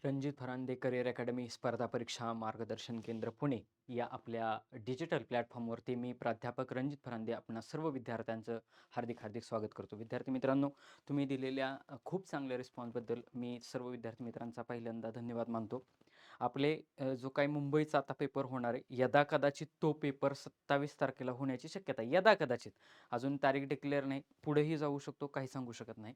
Ranjit Farande career academy स्पर्धा परीक्षा मार्गदर्शन केंद्र पुणे या आपल्या डिजिटल प्लॅटफॉर्मवरती मी प्राध्यापक रणजित फरांदे आपणा सर्व विद्यार्थ्यांचं हार्दिक हार्दिक स्वागत करतो. विद्यार्थी मित्रांनो, तुम्ही दिलेल्या खूप चांगल्या रिस्पॉन्सबद्दल मी सर्व विद्यार्थी मित्रांचा पहिल्यांदा धन्यवाद मानतो. आपले जो काही मुंबईचा आता पेपर होणार आहे, यदाकदाचित तो पेपर 27 तारखेला होण्याची शक्यता आहे. यदाकदाचित, अजून तारीख डिक्लेअर नाही, पुढेही जाऊ शकतो, काही सांगू शकत नाही.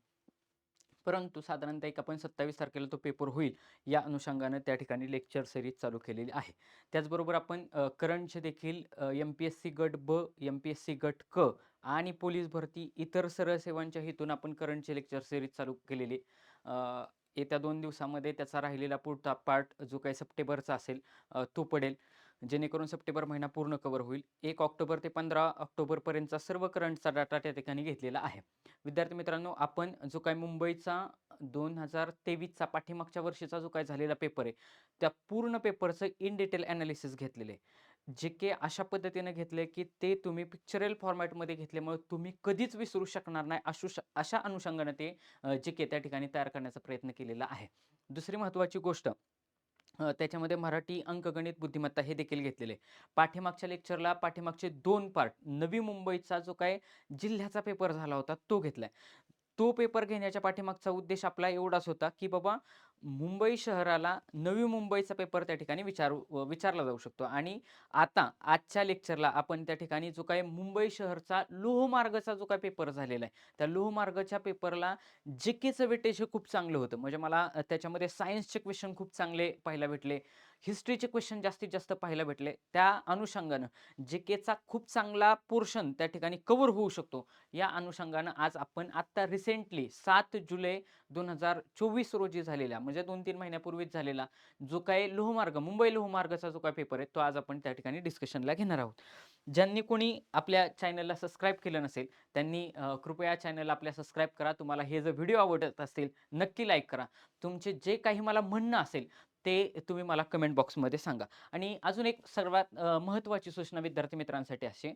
परंतु साधारणतः एक आपण 27 तारखेला तो पेपर होईल या अनुषंगानं त्या ठिकाणी लेक्चर सिरीज चालू केलेली आहे. त्याचबरोबर आपण करंटचे देखील एम-पी-एस-सी गट ब, एम-पी-एस-सी गट क आणि पोलीस भरती इतर सरळ सेवांच्या हेतून आपण करंटचे लेक्चर सिरीज चालू केलेली. येत्या 2 दिवसामध्ये त्याचा राहिलेला पुढचा पार्ट जो काही सप्टेंबरचा असेल तो पडेल. जेणेकरून सप्टेंबर महिना पूर्ण कव्हर होईल. 1 ऑक्टोबर ते 15 ऑक्टोबरपर्यंतचा सर्व करंटचा डाटा त्या ठिकाणी घेतलेला आहे. विद्यार्थी मित्रांनो, आपण जो काही मुंबईचा 2023चा पाठीमागच्या वर्षीचा जो काही झालेला पेपर आहे, त्या पूर्ण पेपरचं इन डिटेल ॲनालिसिस घेतलेलं आहे. जे अशा पद्धतीने घेतले की ते तुम्ही पिक्चरल फॉर्मॅटमध्ये घेतल्यामुळे तुम्ही कधीच विसरू शकणार नाही. अशा अनुषंगाने ते जे त्या ठिकाणी तयार करण्याचा प्रयत्न केलेला आहे. दुसरी महत्त्वाची गोष्ट, त्याच्यामध्ये मराठी, अंकगणित, बुद्धिमत्ता हे देखील घेतलेले आहे. पाठीमागच्या लेक्चरला पाठीमागचे 2 पार्ट नवी मुंबईचा जो काही जिल्ह्याचा पेपर झाला होता तो घेतलाय. तो पेपर घेण्याच्या पाठीमागचा उद्देश आपला एवढाच होता, की बाबा मुंबई शहराला नवी मुंबईचा पेपर त्या ठिकाणी विचारला जाऊ शकतो. आणि आता आजच्या लेक्चरला आपण त्या ठिकाणी जो काही मुंबई शहरचा लोहमार्गचा जो काही पेपर झालेला आहे, त्या लोहमार्गच्या पेपरला जी-केचं वेटेज हे खूप चांगलं होतं. म्हणजे मला त्याच्यामध्ये सायन्सचे क्वेश्चन खूप चांगले पाहायला भेटले. हिस्ट्रीचे क्वेश्चन जास्तीत जास्त पाहायला भेटले. त्या अनुषंगानं जी-केचा खूप चांगला पोर्शन त्या ठिकाणी कव्हर होऊ शकतो. या अनुषंगानं आज आपण आत्ता रिसेंटली 7 जुलै 2024 रोजी झालेला, म्हणजे 2-3 महिन्यापूर्वीच झालेला जो काही लोहमार्ग, मुंबई लोहमार्गाचा जो काही पेपर आहे, तो आज आपण त्या ठिकाणी डिस्कशनला घेणार आहोत. ज्यांनी कोणी आपल्या चॅनलला सबस्क्राईब केलं नसेल, त्यांनी कृपया चॅनल आपल्या सबस्क्राईब करा. तुम्हाला हे जर व्हिडिओ आवडत असतील, नक्की लाईक करा. तुमचे जे काही मला म्हणणं असेल, ते तुम्ही मला कमेंट बॉक्समध्ये सांगा. आणि अजून एक सर्वात महत्त्वाची सूचना विद्यार्थी मित्रांसाठी अशी,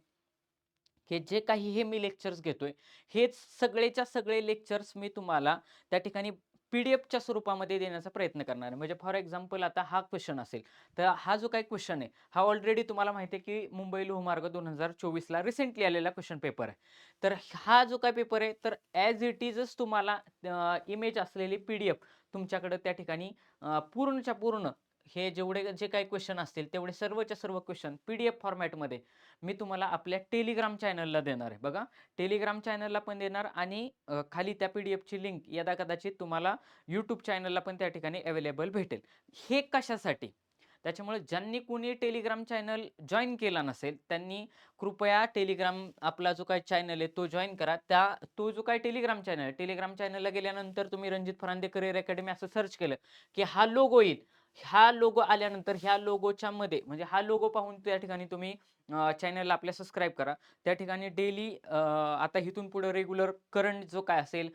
की जे काही हे मी लेक्चर्स घेतोय, हेच सगळेच्या सगळे लेक्चर्स मी तुम्हाला त्या ठिकाणी पी-डी-एफच्या स्वरूपामध्ये देण्याचा प्रयत्न करणार आहे. म्हणजे फॉर एक्झाम्पल आता हा क्वेश्चन असेल, तर हा जो काही क्वेश्चन आहे, हा ऑलरेडी तुम्हाला माहिती आहे, की मुंबई लोहमार्ग 2024ला रिसेंटली आलेला क्वेश्चन पेपर आहे. तर हा जो काही पेपर आहे, तर ॲज इट इजच तुम्हाला इमेज असलेली पी-डी-एफ तुमच्याकडे त्या ठिकाणी पूर्णच्या पूर्ण हे जेवढे जे काही क्वेश्चन असतील, तेवढे सर्वच्या सर्व क्वेश्चन पी-डी-एफ फॉर्मॅटमध्ये मी तुम्हाला आपल्या टेलिग्राम चॅनलला देणार आहे. बघा, टेलिग्राम चॅनलला पण देणार आणि खाली त्या पी-डी-एफची लिंक यदाकदाचित तुम्हाला YouTube चॅनलला पण त्या ठिकाणी अवेलेबल भेटेल. हे कशासाठी? त्याच्यामुळे ज्यांनी कोणी टेलिग्राम चॅनल जॉइन केला नसेल, त्यांनी कृपया टेलिग्राम आपला जो काही चॅनल आहे तो जॉइन करा. तो जो काही टेलिग्राम चॅनल आहे, टेलिग्राम चॅनलला गेल्यानंतर तुम्ही रणजित फरांदे करिअर अकॅडमी असं सर्च केलं, की हा लोगो येईल. हा लोगो आल्यानंतर ह्या लोगोच्या मध्ये म्हणजे हा लोगो पाहून त्या ठिकाणी तुम्ही चॅनलला आपल्या सबस्क्राईब करा. त्या ठिकाणी डेली आता इथून पुढे रेग्युलर करंट जो काय असेल,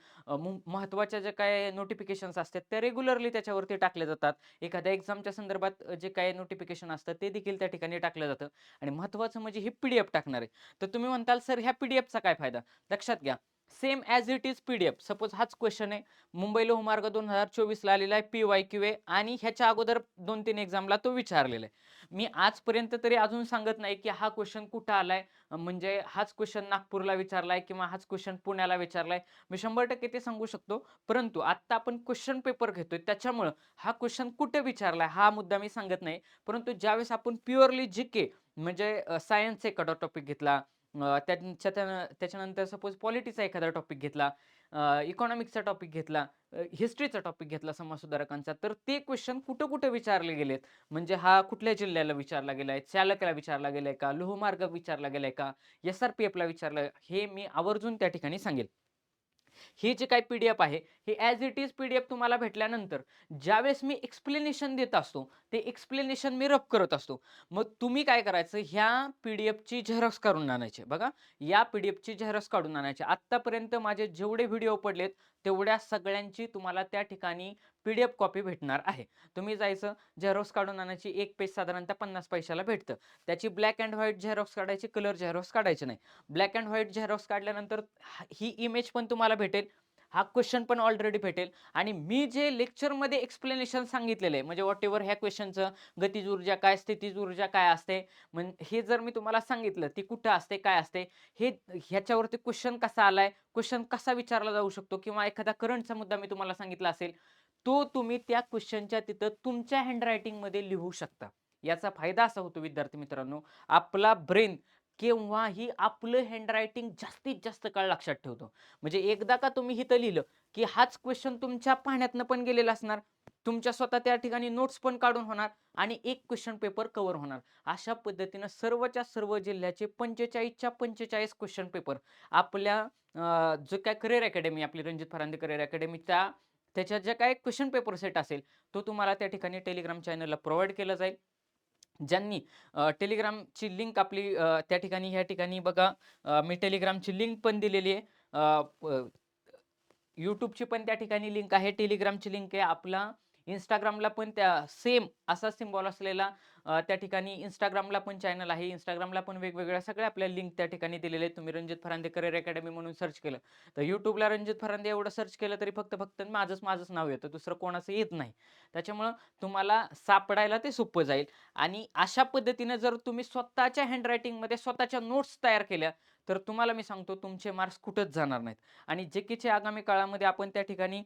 महत्त्वाच्या ज्या काही नोटिफिकेशन्स असतात त्या रेग्युलरली त्याच्यावरती टाकल्या जातात. एखाद्या एक्झामच्या संदर्भात जे काही नोटिफिकेशन असतं ते देखील त्या ठिकाणी टाकलं जातं. आणि महत्त्वाचं म्हणजे हे पी-डी-एफ टाकणार आहे. तर तुम्ही म्हणताल, "सर ह्या पी-डी-एफचा काय फायदा?" लक्षात घ्या. Same as it is PDF. Suppose हाच क्वेश्चन आहे. मुंबई लोहमार्ग 2024ला आलेला आहे. पी-वाय-क्यू आहे आणि ह्याच्या अगोदर 2-3 एक्झामला तो विचारलेला आहे. मी आजपर्यंत तरी अजून सांगत नाही, की हा क्वेश्चन कुठं आलाय, म्हणजे हाच क्वेश्चन नागपूरला विचारलाय किंवा हाच क्वेश्चन पुण्याला विचारलाय. मी 100% ते सांगू शकतो. परंतु आत्ता आपण क्वेश्चन पेपर घेतोय त्याच्यामुळं हा क्वेश्चन कुठे विचारलाय हा मुद्दा मी सांगत नाही. परंतु ज्यावेळेस आपण प्युअरली जी-के म्हणजे सायन्सचा एखादा टॉपिक घेतला, त्याच्यानंतर सपोज पॉलिटीचा एखादा टॉपिक घेतला, इकॉनॉमिक्सचा टॉपिक घेतला, हिस्ट्रीचा टॉपिक घेतला समाज सुधारकांचा, तर ते क्वेश्चन कुठं-कुठे विचारले गेलेत. म्हणजे हा कुठल्या जिल्ह्याला विचारला गेलाय, चालकाला विचारला गेलाय का, लोहमार्ग विचारला गेलाय का, एस-आर-पी-एफला विचारलं, हे मी आवर्जून त्या ठिकाणी सांगेल. हे जे काही पी-डी-एफ आहे, हे ॲज इट इज पी-डी-एफ तुम्हाला भेटल्यानंतर ज्यावेळेस मी एक्सप्लेनेशन देत असतो, ते एक्सप्लेनेशन मी रब करत असतो. मग तुम्ही काय करायचं, ह्या पी-डी-एफची झेरॉक्स काढून आणायची. बघा, या पी-डी-एफची झेरॉक्स काढून आणायची. आत्तापर्यंत माझे जेवढे व्हिडिओ पडलेत, तेवढ्या सगळ्यांची तुम्हाला त्या ठिकाणी पी-डी-एफ कॉपी भेटणार आहे. तुम्ही जायचं, झेरॉक्स काढून आणायची. 1 पेज साधारणतः 50 पैशाला भेटतं. त्याची ब्लॅक एंड व्हाईट झेरॉक्स काढायची, कलर झेरॉक्स काढायचे नाही. ब्लॅक एंड व्हाईट झेरॉक्स काढल्यानंतर ही इमेज पण तुम्हाला भेटेल. हा क्वेश्चन पण ऑलरेडी भेटेल. आणि मी जे लेक्चरमध्ये एक्सप्लेनेशन सांगितलेलं आहे, म्हणजे व्हॉटएव्हर ह्या क्वेश्चनचं गतिज ऊर्जा काय, स्थितीज ऊर्जा काय असते, हे जर मी तुम्हाला सांगितलं ती कुठं असते, काय असते, हे ह्याच्यावरती क्वेश्चन कसा आलाय, क्वेश्चन कसा विचारला जाऊ शकतो, किंवा एखादा करंटचा मुद्दा मी तुम्हाला सांगितला असेल, तो तुम्ही त्या क्वेश्चनच्या तिथं तुमच्या हँडरायटिंगमध्ये लिहू शकता. याचा फायदा असा होतो विद्यार्थी मित्रांनो, आपला ब्रेन केव्हाही आपलं हँडरायटिंग जास्तीत जास्त काळ लक्षात ठेवतो. म्हणजे एकदा का तुम्ही इथं लिहिलं, की हाच क्वेश्चन तुमच्या पाहण्यातनं पण गेलेला असणार. तुमच्या स्वतः त्या ठिकाणी नोट्स पण काढून होणार आणि एक क्वेश्चन पेपर कव्हर होणार. अशा पद्धतीनं सर्वच्या सर्व जिल्ह्याचे 45च्या 45 क्वेश्चन पेपर आपल्या जो काय करिअर अकॅडमी आपली रणजित फरांदे करिअर अकॅडमी त्याच्या ज्या काही क्वेश्चन पेपर सेट असेल, तो तुम्हाला त्या ठिकाणी टेलिग्राम चॅनलला प्रोव्हाईड केला जाईल. ज्यांनी टेलिग्रामची लिंक आपली त्या ठिकाणी ह्या ठिकाणी बघा, मी टेलिग्रामची लिंक पण दिलेली आहे. YouTubeची पण त्या ठिकाणी लिंक आहे, टेलिग्रामची लिंक आहे. आपला Instagramला पण त्या सेम असा सिम्बॉल असलेला त्या ठिकाणी Instagramला पण चॅनल आहे. Instagramला पण वेगवेगळ्या सगळ्या आपल्या लिंक त्या ठिकाणी दिलेल्या आहेत. तुम्ही रणजित फरांदे करिअर अकॅडमी म्हणून सर्च केलं, तर YouTubeला रणजित फरांदे एवढं सर्च केलं तरी फक्त माझंच नाव येतं. दुसरं कोणाचं येत नाही. त्याच्यामुळं तुम्हाला सापडायला ते सोपं जाईल. आणि अशा पद्धतीने जर तुम्ही स्वतःच्या हँडरायटिंगमध्ये स्वतःच्या नोट्स तयार केल्या, तर तुम्हाला मी सांगतो तुमचे मार्क्स कुठंच जाणार नाहीत. आणि जे आगामी काळामध्ये आपण त्या ठिकाणी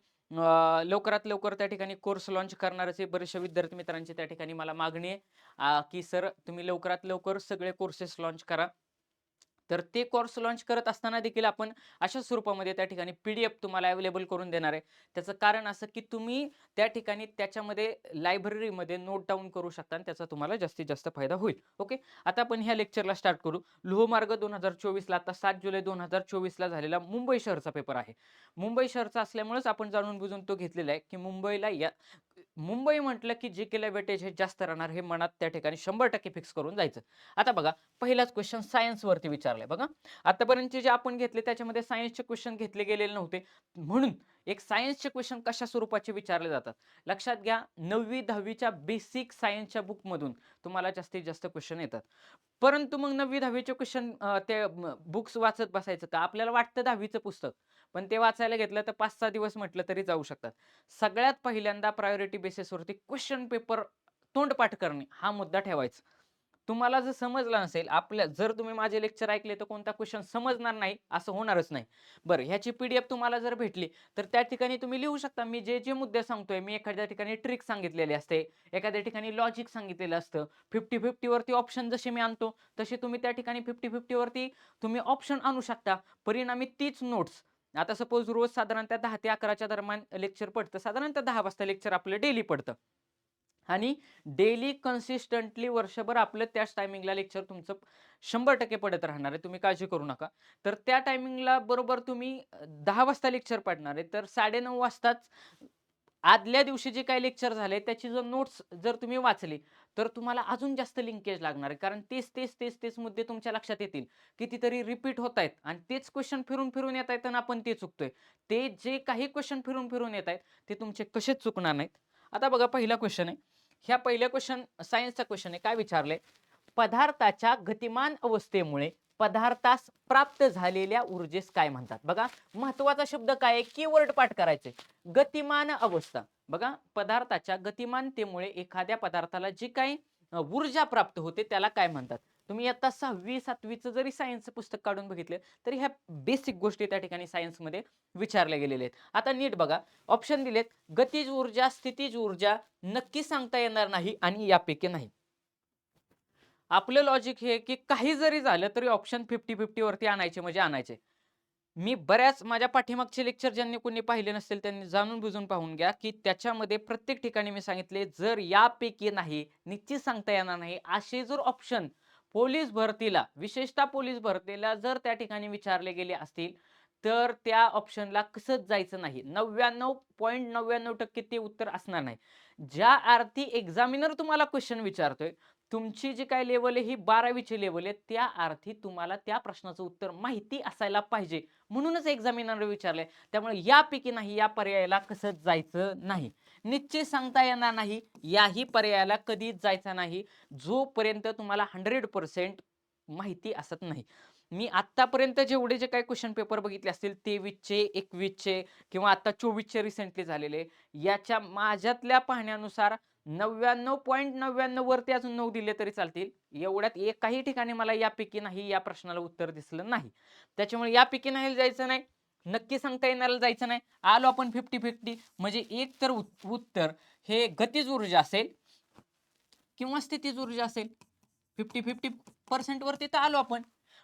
लवकरात लवकर त्या ठिकाणी कोर्स लॉन्च करणारच आहे. बरेचशा विद्यार्थी मित्रांची त्या ठिकाणी मला मागणी आहे, की सर तुम्ही लवकरात लवकर सगळे कोर्सेस लॉन्च करा. तर ते कोर्स लॉन्च करत असताना देखील आपण अशा स्वरूपामध्ये त्या ठिकाणी PDF तुम्हाला अवेलेबल करून देणार आहे. त्याचं कारण असं, की तुम्ही त्या ठिकाणी त्याच्यामध्ये लायब्ररीमध्ये नोट डाउन करू शकता आणि त्याचा तुम्हाला जास्तीत जास्त फायदा होईल. ओके. आता आपण ह्या लेक्चरला स्टार्ट करू. लोहमार्ग 2024ला आता 7 जुलै 2024ला झालेला मुंबई शहरचा पेपर आहे. मुंबई शहरचा असल्यामुळेच आपण जाणून बुजून तो घेतलेला आहे, की मुंबई म्हटलं की जीकेला वेटेज हे जास्त राहणार, हे मनात त्या ठिकाणी 100% फिक्स करून जायचं. आता बघा, पहिलाच क्वेश्चन सायन्स वरती विचारलाय बघा. आतापर्यंतचे जे आपण घेतले त्याच्यामध्ये सायन्सचे क्वेश्चन घेतले गेलेले नव्हते. म्हणून एक सायन्सचे क्वेश्चन कशा स्वरूपाचे विचारले जातात लक्षात घ्या. 9वी 10वीच्या बेसिक सायन्सच्या बुकमधून तुम्हाला जास्तीत जास्त क्वेश्चन येतात. परंतु मग 9वी 10वीचे क्वेश्चन ते बुक्स वाचत बसायचं का? आपल्याला वाटतं 10वीचं पुस्तक, पण ते वाचायला घेतलं तर 5-6 दिवस म्हटलं तरी जाऊ शकतात. सगळ्यात पहिल्यांदा प्रायोरिटी बेसिसवरती क्वेश्चन पेपर तोंडपाठ करणे हा मुद्दा ठेवायचा. तुम्हाला जर समजलं नसेल, जर तुम्ही माझे लेक्चर ऐकले तर कोणता क्वेश्चन समजणार नाही असं होणारच नाही. बरं, ह्याची PDF तुम्हाला जर भेटली, तर त्या ठिकाणी तुम्ही लिहू शकता. मी जे मुद्दे सांगतोय, मी एखाद्या ठिकाणी ट्रिक सांगितलेली असते, एखाद्या ठिकाणी लॉजिक सांगितलेलं असतं. 50-50 वरती ऑप्शन जसे मी आणतो, तसे तुम्ही त्या ठिकाणी 50-50 वरती तुम्ही ऑप्शन आणू शकता. परिणामी तीच नोट्स, आता सपोज रोज साधारणतः 10 ते 11च्या दरम्यान लेक्चर पडतं. साधारणतः 10 वाजता लेक्चर आपलं डेली पडतं. आणि डेली कन्सिस्टंटली वर्षभर आपलं त्याच टायमिंगला लेक्चर तुमचं 100% पडत राहणार आहे. तुम्ही काळजी करू नका. तर त्या टायमिंगला बरोबर तुम्ही 10 वाजता लेक्चर पडणार आहे. तर 9:30 वाजताच आदल्या दिवशी जे काही लेक्चर झाले त्याची जर नोट्स जर तुम्ही वाचली, तर तुम्हाला अजून जास्त लिंकेज लागणार आहे. कारण तेच मुद्दे तुमच्या लक्षात येतील. कितीतरी रिपीट होतायत आणि तेच क्वेश्चन फिरून-फिरून येतायत आणि आपण ते चुकतोय. ते जे काही क्वेश्चन फिरून-फिरून येतायत, ते तुमचे कसेच चुकणार नाहीत. आता बघा, पहिला क्वेश्चन आहे. ह्या पहिल्या क्वेश्चन सायन्सचा क्वेश्चन आहे. काय विचारलंय? पदार्थाच्या गतिमान अवस्थेमुळे पदार्थास प्राप्त झालेल्या ऊर्जेस काय म्हणतात? बघा, महत्वाचा शब्द काय आहे? कीवर्ड पाठ करायचे. गतिमान अवस्था. बघा, पदार्थाच्या गतिमानतेमुळे एखाद्या पदार्थाला जी काही ऊर्जा प्राप्त होते त्याला काय म्हणतात? तुम्ही आता 6वी 7वीचं जरी सायन्सचं पुस्तक काढून बघितलं, तरी ह्या बेसिक गोष्टी त्या ठिकाणी सायन्समध्ये विचारल्या गेलेल्या आहेत. आता नीट बघा, ऑप्शन दिलेत. गतिज ऊर्जा, स्थितीज ऊर्जा, नक्की सांगता येणार नाही आणि यापैकी नाही. आपलं लॉजिक हे की काही जरी झालं तरी ऑप्शन 50-50 वरती आणायचे म्हणजे आणायचे. मी बऱ्याच माझ्या पाठीमागचे लेक्चर ज्यांनी कोणी पाहिले नसतील त्यांनी जाणून बुजून पाहून घ्या, की त्याच्यामध्ये प्रत्येक ठिकाणी मी सांगितले, जर यापैकी नाही, निश्चित सांगता येणार नाही, असे जर ऑप्शन पोलीस भरतीला, विशेषतः पोलीस भरतीला जर त्या ठिकाणी विचारले गेले असतील, तर त्या ऑप्शनला कसंच जायचं नाही. 99.99% ते उत्तर असणार नाही. ज्या अर्थी एक्झामिनर तुम्हाला क्वेश्चन विचारतोय, तुमची जी काही लेव्हल आहे ही 12वीची लेव्हल आहे, त्या अर्थी तुम्हाला त्या प्रश्नाचं उत्तर माहिती असायला पाहिजे. म्हणूनच एक्झामिनरने विचारलंय. त्यामुळे यापैकी नाही या पर्यायाला कसंच जायचं नाही. निश्चित सांगता येणार नाही याही पर्यायाला कधीच जायचं नाही, जोपर्यंत तुम्हाला 100% माहिती असत नाही. मी आत्तापर्यंत जेवढे जे काही क्वेश्चन पेपर बघितले असतील 23चे, 21चे किंवा आता 24चे रिसेंटली झालेले, याच्या माझ्यातल्या पाहण्यानुसार 99.99 वरती अजून 9 दिले तरी चालतील. एवढ्यात एकाही ठिकाणी मला यापैकी नाही या प्रश्नाला उत्तर दिसलं नाही. त्याच्यामुळे यापैकी नाही जायचं नाही. नक्की सांगता येणाऱ्याला जायचं नाही. आलो आपण 50-50 म्हणजे एक तर उत्तर हे गतिज ऊर्जा असेल किंवा स्थितीज ऊर्जा असेल. 50-50% वरती तर आलो आपण.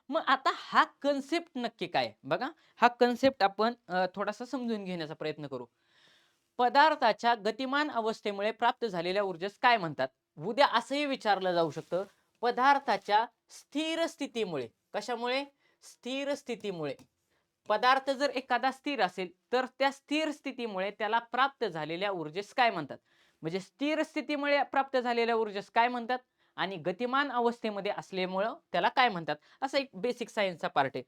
मग आता हा कन्सेप्ट नक्की काय आहे? बघा, हा कन्सेप्ट आपण थोडासा समजून घेण्याचा प्रयत्न करू. पदार्थाच्या गतिमान अवस्थेमुळे प्राप्त झालेल्या ऊर्जेस काय म्हणतात? उद्या असंही विचारलं जाऊ शकतं, पदार्थाच्या स्थिर स्थितीमुळे. कशामुळे? स्थिर स्थितीमुळे. पदार्थ जर एखादा स्थिर असेल तर त्या स्थिर स्थितीमुळे त्याला प्राप्त झालेल्या ऊर्जेस काय म्हणतात? म्हणजे स्थिर स्थितीमुळे प्राप्त झालेल्या ऊर्जेस काय म्हणतात आणि गतिमान अवस्थेमध्ये असल्यामुळं त्याला काय म्हणतात? असा एक बेसिक सायन्सचा पार्ट आहे.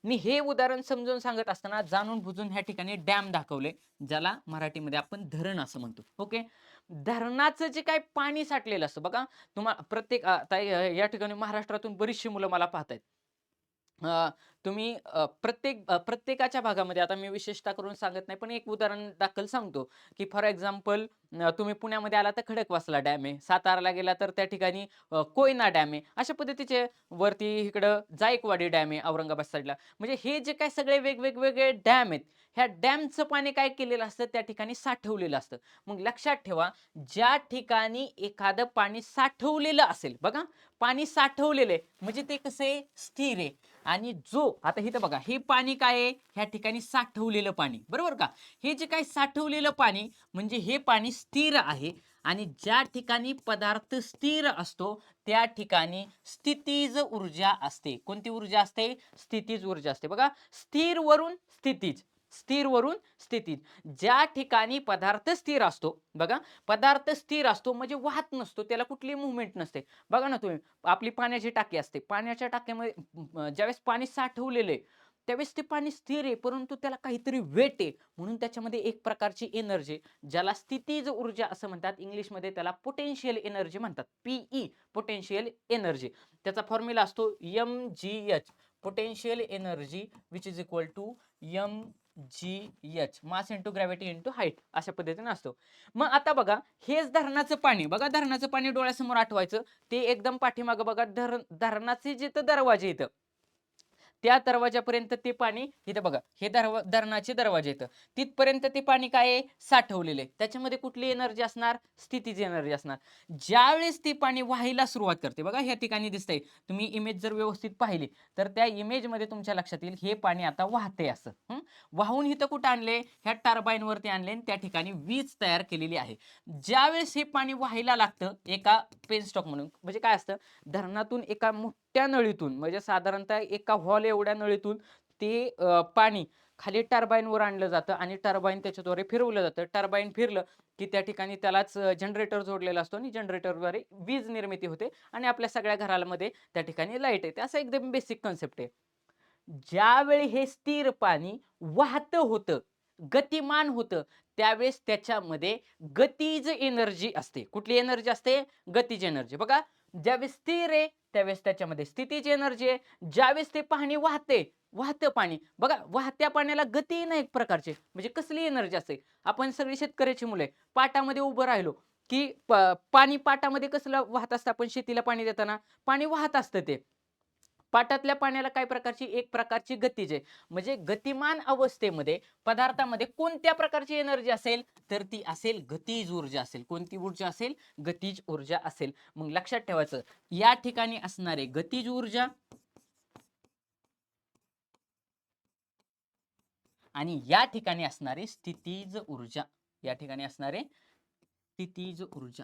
मी हे उदाहरण समजून सांगत असताना जाणून बुजून ह्या ठिकाणी डॅम दाखवले, ज्याला मराठीमध्ये आपण धरण असं म्हणतो. ओके. धरणाचं जे काही पाणी साठलेलं असतं बघा, तुम्हाला प्रत्येक आता या ठिकाणी महाराष्ट्रातून बरीचशी मुलं मला पाहतायत. अ, तुम्ही प्रत्येकाच्या भागामध्ये आता मी विशेषतः करून सांगत नाही, पण एक उदाहरण दाखल सांगतो, की फॉर एक्झाम्पल तुम्ही पुण्यामध्ये आला तर खडकवासला डॅम आहे. साताराला गेला तर त्या ठिकाणी कोयना डॅम आहे. अशा पद्धतीचे वरती इकडं जायकवाडी डॅम आहे औरंगाबाद साईडला. म्हणजे हे जे काही सगळे वेगवेगळे डॅम आहेत, ह्या डॅमचं पाणी काय केलेलं असतं त्या ठिकाणी साठवलेलं असतं. मग लक्षात ठेवा, ज्या ठिकाणी एखादं पाणी साठवलेलं असेल, बघा पाणी साठवलेलं आहे म्हणजे ते कसं आहे? स्थिर आहे. आणि जो आता इथं बघा, हे पाणी काय आहे? ह्या ठिकाणी साठवलेलं पाणी, बरोबर का? हे जे काही साठवलेलं पाणी म्हणजे हे पाणी स्थिर आहे. आणि ज्या ठिकाणी पदार्थ स्थिर असतो त्या ठिकाणी स्थितीज ऊर्जा असते. कोणती ऊर्जा असते? स्थितीज ऊर्जा असते. बघा, स्थिर वरून स्थितीज, स्थिर वरून स्थितीज. ज्या ठिकाणी पदार्थ स्थिर असतो, बघा पदार्थ स्थिर असतो म्हणजे वाहत नसतो, त्याला कुठली मुवमेंट नसते. बघा ना तुम्ही, आपली पाण्याची टाकी असते, पाण्याच्या टाक्यामध्ये ज्यावेळेस पाणी साठवलेलं आहे त्यावेळेस ते पाणी स्थिर आहे, परंतु त्याला काहीतरी वेट आहे, म्हणून त्याच्यामध्ये एक प्रकारची एनर्जी, ज्याला स्थितीज ऊर्जा असं म्हणतात. इंग्लिशमध्ये त्याला पोटेन्शियल एनर्जी म्हणतात. PE, potential energy. त्याचा फॉर्म्युला असतो mgh, potential energy which is equal to mgh, mass into gravity into height, अशा पद्धतीने असतो. मग आता बघा, हेच धरणाचं पाणी, बघा धरणाचं पाणी डोळ्यासमोर आठवायचं, ते एकदम पाठीमागं बघा, धरणाचे जिथं दरवाजे येतं त्या दरवाजापर्यंत ते पाणी, इथं बघा हे धरणाचे दरवाजे येतं, तिथपर्यंत ते पाणी काय आहे? साठवलेलं आहे. त्याच्यामध्ये कुठली एनर्जी असणार? स्थितीची एनर्जी असणार. ज्यावेळेस ते पाणी व्हायला सुरुवात करते, बघा ह्या ठिकाणी दिसतंय, तुम्ही इमेज जर व्यवस्थित पाहिली तर त्या इमेजमध्ये तुमच्या लक्षात येईल हे पाणी आता वाहते असं. वाहून इथं कुठं आणले? ह्या टर्बाईन वरती आणले आणि त्या ठिकाणी वीज तयार केलेली आहे. ज्यावेळेस हे पाणी व्हायला लागतं एका पेनस्टॉक म्हणून, म्हणजे काय असतं, धरणातून एका मोठ्या नळीतून, म्हणजे साधारणतः एका हॉल एवढ्या नळीतून ते पाणी खाली टर्बाईनवर आणलं जातं आणि टर्बाईन त्याच्याद्वारे फिरवलं जातं. टर्बाईन फिरलं की त्या ठिकाणी त्यालाच जनरेटर जोडलेला असतो आणि जनरेटरद्वारे वीज निर्मिती होते आणि आपल्या सगळ्या घरामध्ये त्या ठिकाणी लाईट येते. असं एकदम बेसिक कन्सेप्ट आहे. ज्यावेळी हे स्थिर पाणी वाहतं होतं, गतिमान होतं, त्यावेळेस त्याच्यामध्ये गतीज एनर्जी असते. कुठली एनर्जी असते? गतीज एनर्जी. बघा, ज्यावेळेस स्थिर आहे त्यावेळेस त्याच्यामध्ये स्थितीची एनर्जी आहे. ज्यावेळेस ते पाणी वाहतं पाणी, बघा वाहत्या पाण्याला गती नाही एक प्रकारची, म्हणजे कसली एनर्जी असते? आपण सगळी शेतकऱ्याची मुले पाटामध्ये उभं राहिलो की पाणी पाटामध्ये कसलं वाहत असतं? आपण शेतीला पाणी देताना पाणी वाहत असतं ते. पाटातल्या पाण्याला काय प्रकारची? एक प्रकारची गतीज आहे. म्हणजे गतिमान अवस्थेमध्ये पदार्थामध्ये कोणत्या प्रकारची एनर्जी असेल? तर ती असेल गतीज ऊर्जा असेल. कोणती ऊर्जा असेल? गतीज ऊर्जा असेल. मग लक्षात ठेवायचं, या ठिकाणी असणारे गतीज ऊर्जा आणि या ठिकाणी असणारे स्थितीज ऊर्जा, या ठिकाणी असणारे स्थितीज ऊर्जा.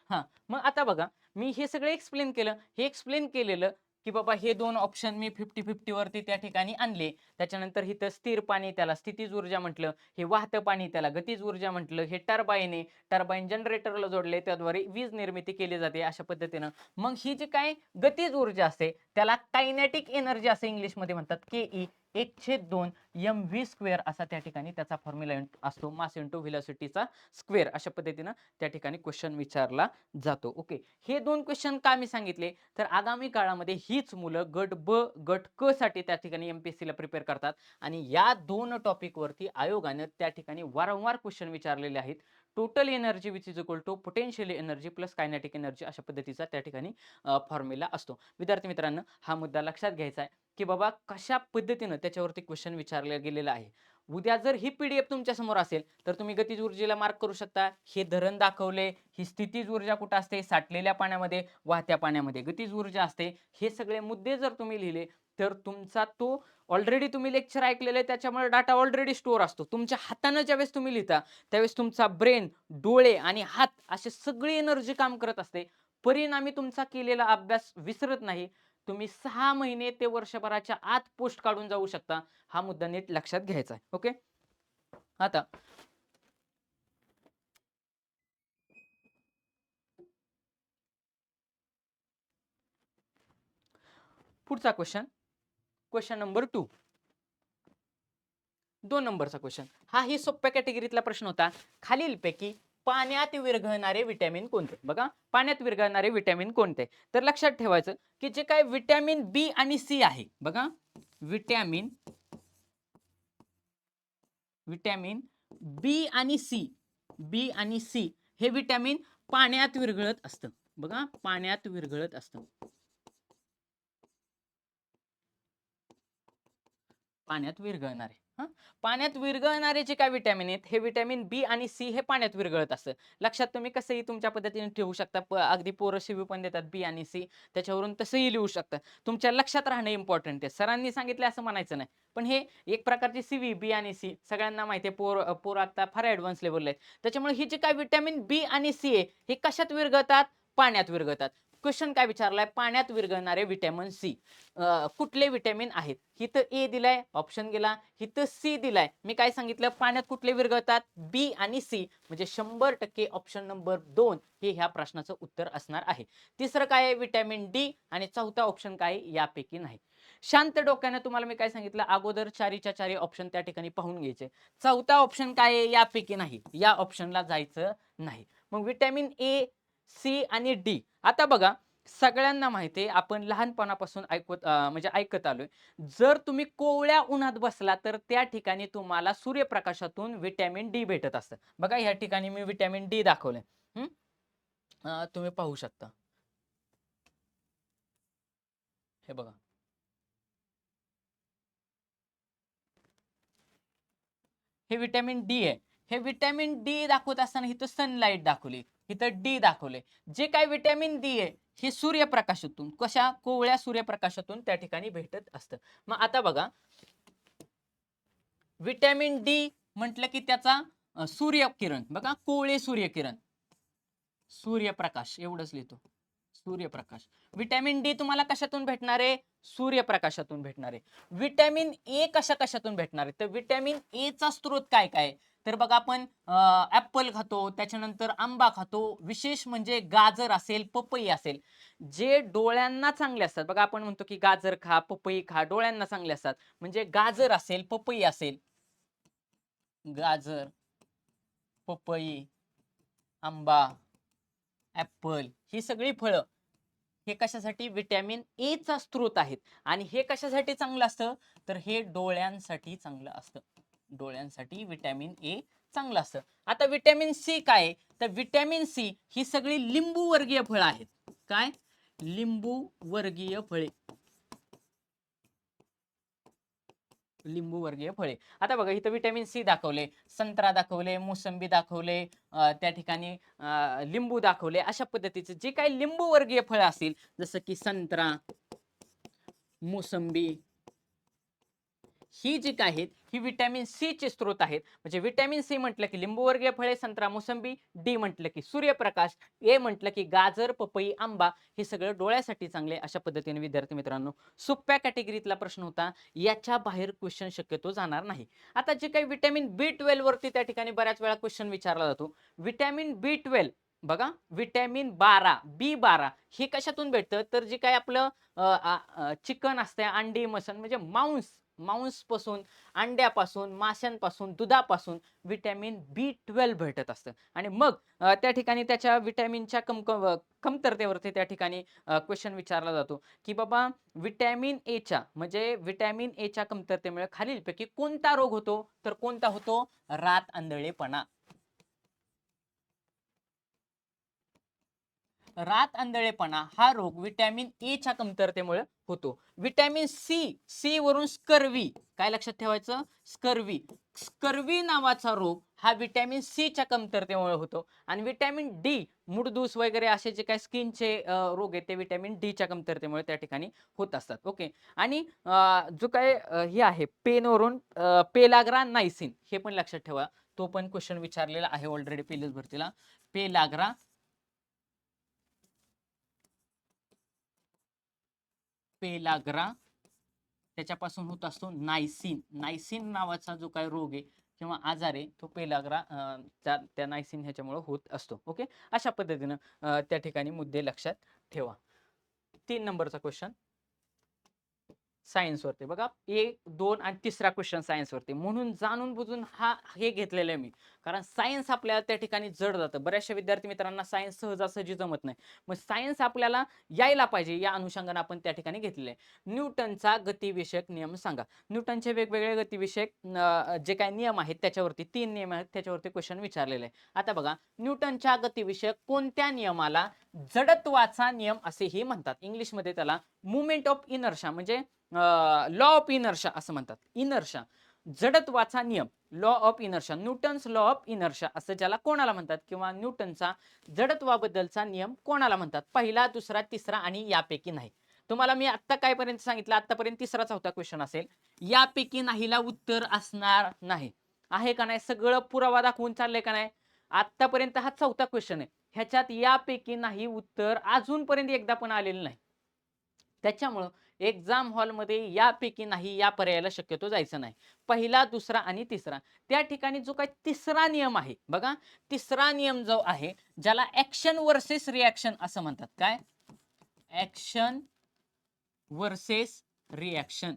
हां, मग आता बघा, मी हे सगळं एक्सप्लेन केलं. हे एक्सप्लेन केलेलं, की बाबा हे 2 ऑप्शन मी 50-50 वरती त्या ठिकाणी आणले. त्याच्यानंतर इथं स्थिर पाणी त्याला स्थितीज ऊर्जा म्हटलं. हे वाहतं पाणी त्याला गतीज ऊर्जा म्हटलं. हे टर्बाईन आहे. टर्बाईन जनरेटरला जोडले, त्याद्वारे वीज निर्मिती केली जाते अशा पद्धतीनं. मग ही जी काही गतीज ऊर्जा असते त्याला कायनेटिक एनर्जी असं इंग्लिशमध्ये म्हणतात, के 1/2 mv² असा त्या ठिकाणी त्याचा फॉर्म्युला असतो, मास इंटू व्हेलॉसिटीचा स्क्वेअर. अशा पद्धतीनं त्या ठिकाणी क्वेश्चन विचारला जातो. ओके, हे 2 क्वेश्चन का मी सांगितले, तर आगामी काळामध्ये हीच मुलं गट ब गट क साठी त्या ठिकाणी MPSC ला प्रिपेअर करतात आणि या 2 टॉपिक वरती आयोगाने त्या ठिकाणी वारंवार क्वेश्चन विचारलेले आहेत. Total energy which is equal to potential energy plus kinetic energy अशा पद्धतीचा त्या ठिकाणी फॉर्म्युला असतो. विद्यार्थी मित्रांनो, हा मुद्दा लक्षात घ्यायचा आहे की बाबा कशा पद्धतीनं त्याच्यावरती क्वेश्चन विचारला गेलेला आहे. उद्या जर ही PDF तुमच्या समोर असेल तर तुम्ही गतिज ऊर्जेला मार्क करू शकता. हे धरण दाखवले, ही स्थितीज ऊर्जा कुठं असते, साठलेल्या पाण्यामध्ये, वाहत्या पाण्यामध्ये गतिज ऊर्जा असते. हे सगळे मुद्दे जर तुम्ही लिहिले तर तुमचा तो ऑलरेडी तुम्ही लेक्चर ऐकलेलं आहे त्याच्यामुळे डाटा ऑलरेडी स्टोअर असतो. तुमच्या हातानं ज्यावेळेस तुम्ही लिहिता त्यावेळेस तुमचा ब्रेन, डोळे आणि हात असे सगळी एनर्जी काम करत असते. परिणामी तुमचा केलेला अभ्यास विसरत नाही. तुम्ही 6 महिने ते वर्षभराच्या आत पोस्ट काढून जाऊ शकता. हा मुद्दा नीट लक्षात घ्यायचा आहे. ओके, आता पुढचा क्वेश्चन, क्वेश्चन नंबर 2, 2 नंबरचा क्वेश्चन. हा ही सोप्या कॅटेगरीतला प्रश्न होता. खालीलपैकी पाण्यात विरघळणारे विटॅमिन कोणते? बघा, पाण्यात विरघळणारे विटॅमिन कोणते? तर लक्षात ठेवायचं की जे काय विटॅमिन बी आणि सी आहे, बघा विटॅमिन बी आणि सी हे विटॅमिन पाण्यात विरघळत असतं. बघा, पाण्यात विरघळत असतं. पाण्यात विरघळणारे, पाण्यात विरघळणारे जे काय विटॅमिन आहेत हे विटॅमिन बी आणि सी हे पाण्यात विरघळत असतं. लक्षात तुम्ही कसंही तुमच्या पद्धतीने ठेवू शकता. अगदी पोरं शिवी पण देतात बी आणि सी, त्याच्यावरून तसंही लिहू शकता. तुमच्या लक्षात राहणं इम्पॉर्टंट आहे. सरांनी सांगितलं असं म्हणायचं नाही, पण हे एक प्रकारची सीवी बी आणि सी सगळ्यांना माहिती आहे. पोर आता फार ऍडव्हान्स लेवलला आहेत. त्याच्यामुळे ही जे काय विटॅमिन बी आणि सी आहे हे कशात विरघळतात? पाण्यात विरघळतात. क्वेश्चन काय विचारलाय? पाण्यात विरघळणारे विटॅमिन सी कुठले विटॅमिन आहेत? इथं ए दिलाय, ऑप्शन गेला. इथं सी दिलाय. मी काय सांगितलं? पाण्यात कुठले विरघळतात? बी आणि सी. म्हणजे 100% ऑप्शन नंबर 2 हे ह्या प्रश्नाचं उत्तर असणार आहे. तिसरं काय आहे? Vitamin D. आणि चौथा ऑप्शन काय? यापैकी नाही. शांत डोक्याने तुम्हाला मी काय सांगितलं? अगोदर चारीच्या चारी ऑप्शन त्या ठिकाणी पाहून घ्यायचे. चौथा ऑप्शन काय आहे? यापैकी नाही. या ऑप्शनला जायचं नाही. मग विटॅमिन ए, सी आणि डी. आता बघा, सगळ्यांना माहिती आहे, आपण लहानपणापासून म्हणजे ऐकत आलोय, जर तुम्ही कोवळ्या उन्हात बसला तर त्या ठिकाणी तुम्हाला सूर्यप्रकाशातून विटॅमिन डी भेटत असतं. बघा, या ठिकाणी मी विटॅमिन डी दाखवलंय. तुम्ही पाहू शकता. हे बघा, हे विटॅमिन डी आहे. हे विटॅमिन डी दाखवत असताना इथं सनलाईट दाखवली, इथं डी दाखवले. जे काय विटॅमिन डी आहे हे सूर्यप्रकाशातून, कशा कोवळ्या सूर्यप्रकाशातून त्या ठिकाणी भेटत असतं. मग आता बघा, विटॅमिन डी म्हटलं की त्याचा सूर्यकिरण, बघा कोवळे सूर्यकिरण, सूर्यप्रकाश एवढंच लिहितो, सूर्यप्रकाश. विटॅमिन डी तुम्हाला कशातून भेटणार आहे? सूर्यप्रकाशातून भेटणार आहे. विटॅमिन ए कशातून भेटणार आहे? तर विटॅमिन ए चा स्रोत काय काय? तर बघा, आपण ऍपल खातो, त्याच्यानंतर आंबा खातो, विशेष म्हणजे गाजर असेल, पपई असेल, जे डोळ्यांना चांगले असतात. बघा, आपण म्हणतो की गाजर खा, पपई खा, डोळ्यांना चांगले असतात. म्हणजे गाजर असेल, पपई असेल, गाजर, पपई, आंबा, ऍपल, ही सगळी फळं हे कशासाठी? विटॅमिन ए चा स्रोत आहेत. आणि हे कशासाठी चांगलं असतं? तर हे डोळ्यांसाठी चांगलं असतं. डोळ्यांसाठी विटॅमिन ए चांगलं असतं. आता विटॅमिन सी काय? तर विटॅमिन सी ही सगळी लिंबू वर्गीय फळं आहेत. काय? लिंबू वर्गीय फळे, लिंबू वर्गीय फळे. आता बघा, इथं विटॅमिन सी दाखवले, संत्रा दाखवले, मोसंबी दाखवले, त्या ठिकाणी लिंबू दाखवले. अशा पद्धतीचे जे काही लिंबू वर्गीय फळं असतील, जसं की संत्रा, मोसंबी, ही जी काय आहेत ही विटॅमिन सी चे स्रोत आहेत. म्हणजे विटॅमिन सी म्हटलं की लिंबूवर्गीय फळे, संत्रा, मोसंबी. डी म्हटलं की सूर्यप्रकाश. ए म्हटलं की गाजर, पपई, आंबा. हे सगळं डोळ्यासाठी चांगले. अशा पद्धतीने विद्यार्थी मित्रांनो, सोप्या कॅटेगरीतला प्रश्न होता. याच्या बाहेर क्वेश्चन शक्यतो जाणार नाही. आता जे काही विटॅमिन बी 12 वरती त्या ठिकाणी बऱ्याच वेळा क्वेश्चन विचारला जातो. विटॅमिन बी 12, बघा, विटॅमिन 12, बी 12 हे कशातून भेटतं? तर जे काय आपलं चिकन असते, अंडी, मसन म्हणजे मांस, मांसपासून, अंड्यापासून, माशांपासून, दुधापासून व्हिटॅमिन B12 भेटत असतं. आणि मग त्या ठिकाणी त्याच्या व्हिटॅमिनच्या कमतरतेवरती त्या ठिकाणी क्वेश्चन विचारला जातो, की बाबा व्हिटॅमिन एच्या म्हणजे व्हिटॅमिन एच्या कमतरतेमुळे खालीलपैकी कोणता रोग होतो? तर कोणता होतो? रात आंधळेपणा. रात आंधळेपणा हा रोग व्हिटॅमिन ए च्या कमतरतेमुळे होतो. व्हिटॅमिन सी वरून स्कर्वी, काय लक्षात ठेवायचं? स्कर्वी. स्कर्वी नावाचा रोग हा व्हिटॅमिन सी च्या कमतरतेमुळे होतो. आणि व्हिटॅमिन डी, मुडदूस वगैरे असे जे काही स्किनचे रोग आहेत ते व्हिटॅमिन डी च्या कमतरतेमुळे त्या ठिकाणी होत असतात. ओके. आणि जो काय हे आहे पेनवरून पेलाग्रा नायसिन, हे पण लक्षात ठेवा. तो पण क्वेश्चन विचारलेला आहे ऑलरेडी पहिल्याच भरतीला. पेलाग्रा पेलाग्रा त्याच्यापासून होत असतो नायसिन. नायसिन नावाचा जो काही रोग आहे किंवा आजार आहे तो पेलाग्रा त्या नायसिन ह्याच्यामुळे होत असतो. ओके. अशा पद्धतीनं त्या ठिकाणी मुद्दे लक्षात ठेवा. 3 नंबरचा क्वेश्चन सायन्स वरती बघा. 1, 2 आणि तिसरा क्वेश्चन सायन्स वरती. म्हणून जाणून बुजून हे घेतलेलं आहे मी. कारण सायन्स आपल्याला त्या ठिकाणी जड जातं. बऱ्याचशा विद्यार्थी मित्रांना सायन्स सहजासहजी जमत नाही. मग सायन्स आपल्याला यायला पाहिजे या अनुषंगाने आपण त्या ठिकाणी घेतलेलं आहे. न्यूटनचा गतिविषयक नियम सांगा. न्यूटनचे वेगवेगळे गतिविषयक जे काही नियम आहेत त्याच्यावरती 3 नियम आहेत त्याच्यावरती क्वेश्चन विचारलेले आहे. आता बघा, न्यूटनच्या गतिविषयक कोणत्या नियमाला जडत्वाचा नियम असेही म्हणतात? इंग्लिशमध्ये त्याला मुवमेंट ऑफ इनर्शा म्हणजे लॉ ऑफ इनर्शा असं म्हणतात. इनर्शा, जडत्वाचा नियम, law of inertia, Newton's law of inertia असं ज्याला कोणाला म्हणतात, किंवा न्यूटनचा जडत्वाबद्दलचा नियम कोणाला म्हणतात? पहिला, दुसरा, तिसरा आणि यापैकी नाही. तुम्हाला मी आता काय पर्यंत सांगितलं, आतापर्यंत तिसरा चौथा क्वेश्चन असेल. यापैकी नाहीला उत्तर असणार नाही. आहे का नाही? सगळं पुरावा दाखवून चाललंय का नाही? आतापर्यंत हा चौथा क्वेश्चन आहे. ह्याच्यात यापैकी नाही उत्तर अजूनपर्यंत एकदा पण आलेलं नाही. त्याच्यामुळं एक्झाम हॉलमध्ये यापैकी नाही या पर्यायाला शक्यतो जायचं नाही. पहिला, दुसरा आणि तिसरा. त्या ठिकाणी जो काही तिसरा नियम आहे बघा, तिसरा नियम जो आहे ज्याला ऍक्शन वर्सेस रिॲक्शन असं म्हणतात. काय? Action versus reaction.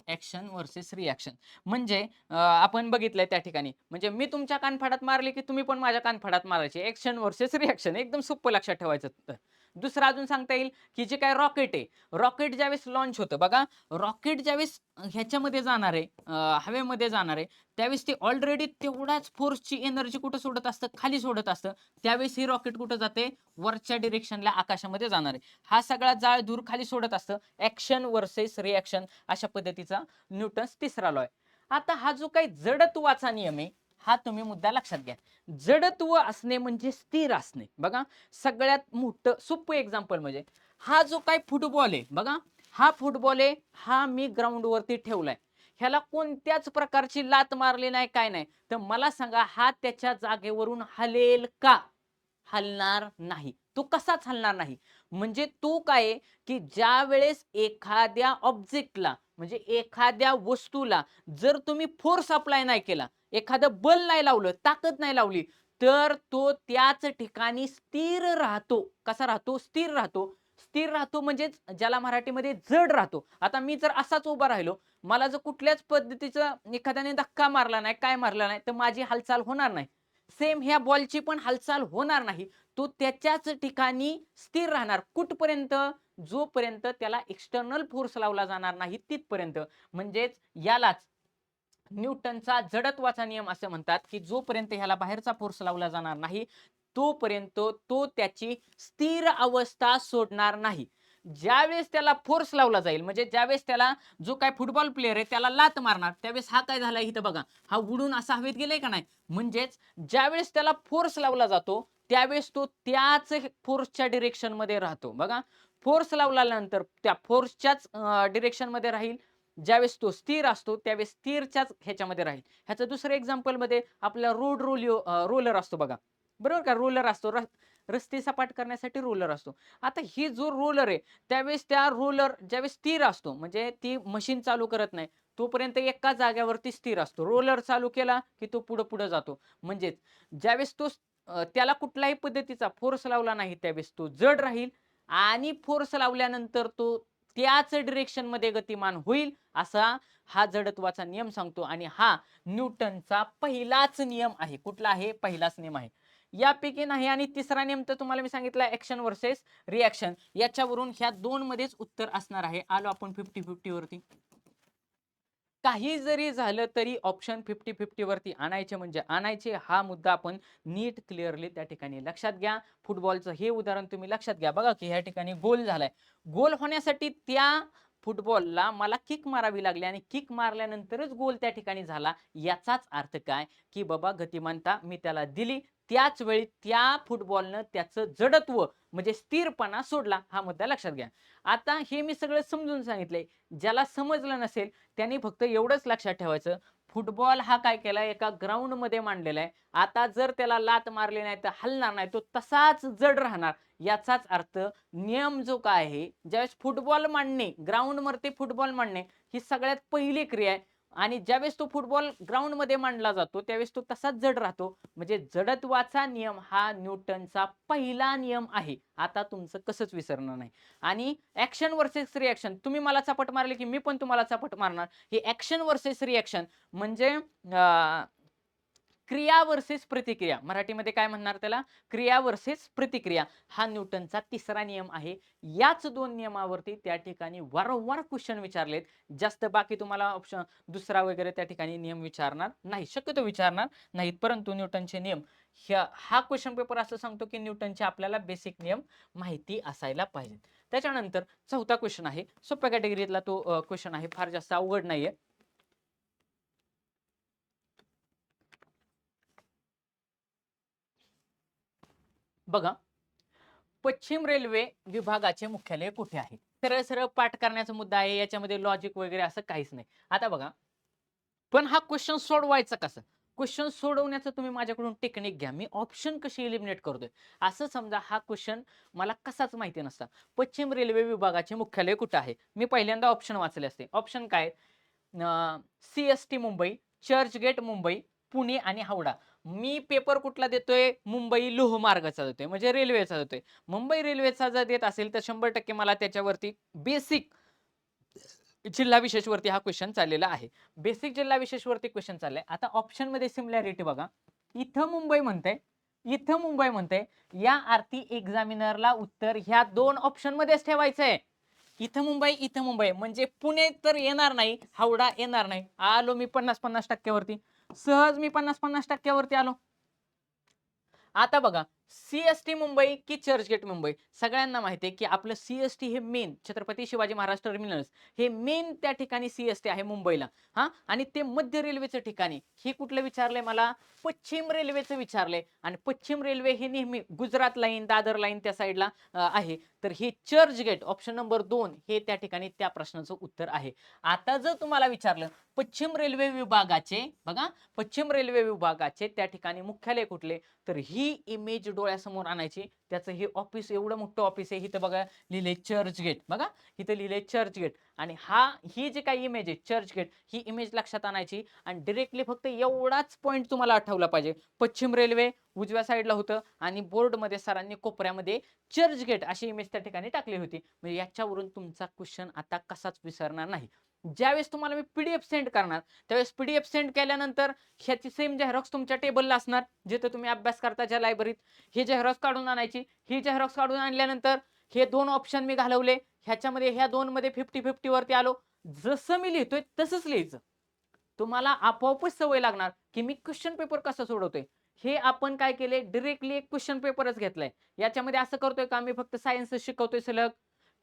Action versus reaction म्हणजे आपण बघितलंय त्या ठिकाणी, म्हणजे मी तुमच्या कानफाडात मारले की तुम्ही पण माझ्या कानफाडात मारायचे. ऍक्शन वर्सेस रिॲक्शन एकदम सोपं लक्षात ठेवायचं. दुसरं अजून सांगता येईल की जे काय रॉकेट आहे, रॉकेट ज्यावेळेस लॉन्च होतं बघा, रॉकेट ज्यावेळेस ह्याच्यामध्ये जाणार आहे, हवेमध्ये जाणार आहे, त्यावेळेस ते ऑलरेडी तेवढाच फोर्सची एनर्जी कुठं सोडत असतं? खाली सोडत असतं. त्यावेळेस ही रॉकेट कुठं जाते? वरच्या डिरेक्शनला, आकाशामध्ये जाणार आहे. हा सगळा जाळ दूर खाली सोडत असतं. ऍक्शन वर्सेस रिॲक्शन अशा पद्धतीचा न्यूटन्स तिसरा लॉ आहे. आता हा जो काही जडत्वाचा नियम आहे हा तुम्ही मुद्दा लक्षात घ्या. जडत्व असणे म्हणजे स्थिर असणे. बघा, सगळ्यात मोठं सोपं एक्झाम्पल म्हणजे हा जो काही फुटबॉल आहे बघा, हा फुटबॉल आहे, हा मी ग्राउंड वरती ठेवलाय. ह्याला कोणत्याच प्रकारची लात मारली नाही, काय नाही, तर मला सांगा हा त्याच्या जागेवरून हलेल का? हलणार नाही. तो कसाच हलणार नाही? म्हणजे तो काय आहे, की ज्या वेळेस एखाद्या ऑब्जेक्टला म्हणजे एखाद्या वस्तूला जर तुम्ही फोर्स अप्लाय नाही केला, एखादं बल नाही लावलं, ताकद नाही लावली, तर तो त्याच ठिकाणी स्थिर राहतो. कसा राहतो? स्थिर राहतो. स्थिर राहतो म्हणजे ज्याला मराठीमध्ये जड राहतो. आता मी जर असाच उभा राहिलो, मला जर कुठल्याच पद्धतीचा एखाद्याने धक्का मारला नाही, काय मारला नाही, तर माझी हालचाल होणार नाही. सेम ह्या बॉलची पण हालचाल होणार नाही. तो त्याच्याच ठिकाणी स्थिर राहणार. कुठपर्यंत? जोपर्यंत त्याला एक्सटर्नल फोर्स लावला जाणार नाही तिथपर्यंत. म्हणजेच यालाच न्यूटनचा जडत्वाचा नियम असं म्हणतात, की जोपर्यंत ह्याला बाहेरचा फोर्स लावला जाणार नाही तोपर्यंत तो त्याची स्थिर अवस्था सोडणार नाही. ज्यावेळेस त्याला फोर्स लावला जाईल, म्हणजे ज्यावेळेस त्याला जो काय फुटबॉल प्लेअर आहे त्याला लात मारणार, त्यावेळेस हा काय झाला इथं बघा, हा उडून असा हवेत गेलाय का नाही? म्हणजेच ज्यावेळेस त्याला फोर्स लावला जातो त्यावेळेस तो त्याच फोर्सच्या डिरेक्शन मध्ये राहतो. बघा, फोर्स लावल्यानंतर त्या फोर्सच्याच डिरेक्शन मध्ये राहील. ज्यावेळेस तो स्थिर असतो त्यावेळेस स्थिरच्याच ह्याच्यामध्ये राहील. ह्याचं दुसरं एक्झाम्पल मध्ये आपला रोलर असतो बघा, बरोबर का? रोलर असतो, रस्ते सपाट करण्यासाठी रोलर असतो. आता ही जो रोलर आहे त्यावेळेस त्या रोलर ज्यावेळेस स्थिर असतो, म्हणजे ती मशीन चालू करत नाही तोपर्यंत एका जागेवरती स्थिर असतो. रोलर चालू केला की तो पुढे पुढे जातो. म्हणजेच ज्यावेळेस तो त्याला कुठल्याही पद्धतीचा फोर्स लावला नाही त्यावेळेस तो जड राहील, आणि फोर्स लावल्यानंतर तो त्याच डिरेक्शन मध्ये गतिमान होईल असा हा जडत्वाचा नियम सांगतो आणि हा न्यूटनचा पहिलाच नियम आहे. कुठला आहे? पहिलाच नियम आहे. यापैकी नाही. आणि तिसरा नियम तर तुम्हाला मी सांगितला ऍक्शन वर्सेस रिॲक्शन, याच्यावरून ह्या दोन मध्येच उत्तर असणार आहे. आलो आपण 50-50 वरती. काही जरी झालं तरी ऑप्शन 50-50 वरती आणायचे म्हणजे आणायचे. हा मुद्दा आपण नीट क्लिअरली त्या ठिकाणी लक्षात घ्या. फुटबॉलचं हे उदाहरण तुम्ही लक्षात घ्या. बघा की ह्या ठिकाणी गोल झालाय. गोल होण्यासाठी त्या फुटबॉलला मला किक मारावी लागली आणि किक मारल्यानंतरच गोल त्या ठिकाणी झाला. याचाच अर्थ काय की बाबा गतिमानता मी त्याला दिली, त्याच वेळी त्या फुटबॉलनं त्याचं जडत्व म्हणजे स्थिरपणा सोडला. हा मुद्दा लक्षात घ्या. आता हे मी सगळं समजून सांगितलंय. ज्याला समजलं नसेल त्यांनी फक्त एवढंच लक्षात ठेवायचं, फुटबॉल हा काय केलाय एका ग्राउंड मध्ये मांडलेला आहे. आता जर त्याला लात मारली नाही तर हलणार नाही, तो तसाच जड राहणार. याचाच अर्थ नियम जो काय आहे, ज्यावेळेस फुटबॉल मांडणे, ग्राउंड वरती फुटबॉल मांडणे ही सगळ्यात पहिली क्रिया आहे आणि ज्यावेळेस तो फुटबॉल ग्राउंड मध्ये मांडला जातो त्यावेळेस तो तसाच जड राहतो. म्हणजे जडत्वाचा नियम हा न्यूटनचा पहिला नियम आहे. आता तुमचं कसंच विसरणार नाही. आणि ऍक्शन वर्सेस रिॲक्शन, तुम्ही मला चापट मारली की मी पण तुम्हाला चापट मारणार. हे ऍक्शन वर्सेस रिॲक्शन म्हणजे क्रिया वर्सेस प्रतिक्रिया, मराठीमध्ये काय म्हणणार त्याला, क्रिया वर्सेस प्रतिक्रिया, हा न्यूटनचा तिसरा नियम आहे. याच दोन नियमावरती त्या ठिकाणी वारंवार क्वेश्चन विचारलेत. जास्त बाकी तुम्हाला ऑप्शन दुसरा वगैरे त्या ठिकाणी नियम विचारणार नाही, शक्यतो विचारणार नाहीत. परंतु न्यूटनचे नियम हा क्वेश्चन पेपर असं सांगतो की न्यूटनचे आपल्याला बेसिक नियम माहिती असायला पाहिजेत. त्याच्यानंतर चौथा क्वेश्चन आहे, सोप्या कॅटेगरीतला तो क्वेश्चन आहे, फार जास्त अवघड नाहीये. बघा, पश्चिम रेल्वे विभागाचे मुख्यालय कुठे आहे? सरळ सरळ पाठ करण्याचा मुद्दा आहे, याच्यामध्ये लॉजिक वगैरे असं काहीच नाही. आता बघा, पण हा क्वेश्चन सोडवायचा कसं? क्वेश्चन सोडवण्याचं तुम्ही माझ्याकडून टेक्निक घ्या. मी ऑप्शन कशी एलिमिनेट करतोय. असं समजा हा क्वेश्चन मला कसाच माहिती नसता. पश्चिम रेल्वे विभागाचे मुख्यालय कुठे आहे? मी पहिल्यांदा ऑप्शन वाचले असते. ऑप्शन काय? CST मुंबई, चर्चगेट मुंबई, पुणे आणि हावडा. मी पेपर कुठला देतोय? मुंबई लोहमार्गाचा देतोय, म्हणजे रेल्वेचा देतोय. मुंबई रेल्वेचा जर देत असेल तर 100% मला त्याच्यावरती बेसिक जिल्हा विशेष वरती हा क्वेश्चन चाललेला आहे. बेसिक जिल्हा विशेष वरती क्वेश्चन चाललाय. आता ऑप्शन मध्ये सिमिलॅरिटी बघा. इथं मुंबई म्हणते, इथं मुंबई म्हणते, या अर्थी एक्झामिनरला उत्तर ह्या दोन ऑप्शन मध्येच ठेवायचंय. इथं मुंबई म्हणजे पुणे तर येणार नाही, हावडा येणार नाही. आलो मी 50-50% वरती, सहज मी 50-50% वरती आलो. आता बघा, सीएसटी मुंबई की चर्चगेट मुंबई, सगळ्यांना माहिती आहे की आपलं सीएसटी हे मेन छत्रपती शिवाजी महाराज टर्मिनस हे मेन त्या ठिकाणी सीएसटी आहे मुंबईला. हा, आणि ते मध्य रेल्वेचं ठिकाणी हे कुठलं विचारलंय मला? पश्चिम रेल्वेचं विचारलंय. आणि पश्चिम रेल्वे हे नेहमी गुजरात लाईन, दादर लाईन त्या साईडला आहे. तर हे चर्चगेट ऑप्शन नंबर 2 हे त्या ठिकाणी त्या प्रश्नाचं उत्तर आहे. आता जर तुम्हाला विचारलं पश्चिम रेल्वे विभागाचे, बघा, पश्चिम रेल्वे विभागाचे त्या ठिकाणी मुख्यालय कुठले, तर ही इमेज डोळ्यासमोर आणायची. त्याचं हे ऑफिस एवढं मोठं ऑफिस आहे. इथं बघा लिहिले चर्चगेट, बघा इथं लिहिले चर्चगेट. आणि ही जी काही इमेज आहे चर्चगेट, ही इमेज लक्षात आणायची आणि डायरेक्टली फक्त एवढाच पॉइंट तुम्हाला आठवला पाहिजे. पश्चिम रेल्वे उजव्या साईडला होतं आणि बोर्डमध्ये सरांनी कोपऱ्यामध्ये चर्चगेट अशी इमेज त्या ठिकाणी टाकली होती. म्हणजे याच्यावरून तुमचा क्वेश्चन आता कसाच विसरणार नाही. ज्यावेळेस तुम्हाला मी पीडीएफ सेंड करणार त्यावेळेस पीडीएफ सेंड केल्यानंतर ह्याची सेम झेरॉक्स तुमच्या टेबलला असणार, जिथे तुम्ही अभ्यास करता ज्या लायब्ररीत. हे झेरॉक्स काढून आणायची. ही झेरॉक्स काढून आणल्यानंतर हे दोन ऑप्शन मी घालवले, ह्याच्यामध्ये ह्या दोन मध्ये 50-50 वरती आलो. जसं मी लिहितोय तसंच लिहायचं. तुम्हाला आपोआपच सवय लागणार की मी क्वेश्चन पेपर कसा सोडवतोय. हे आपण काय केले, डायरेक्टली एक क्वेश्चन पेपरच घेतलाय. याच्यामध्ये असं करतोय का मी फक्त सायन्स शिकवतोय सलग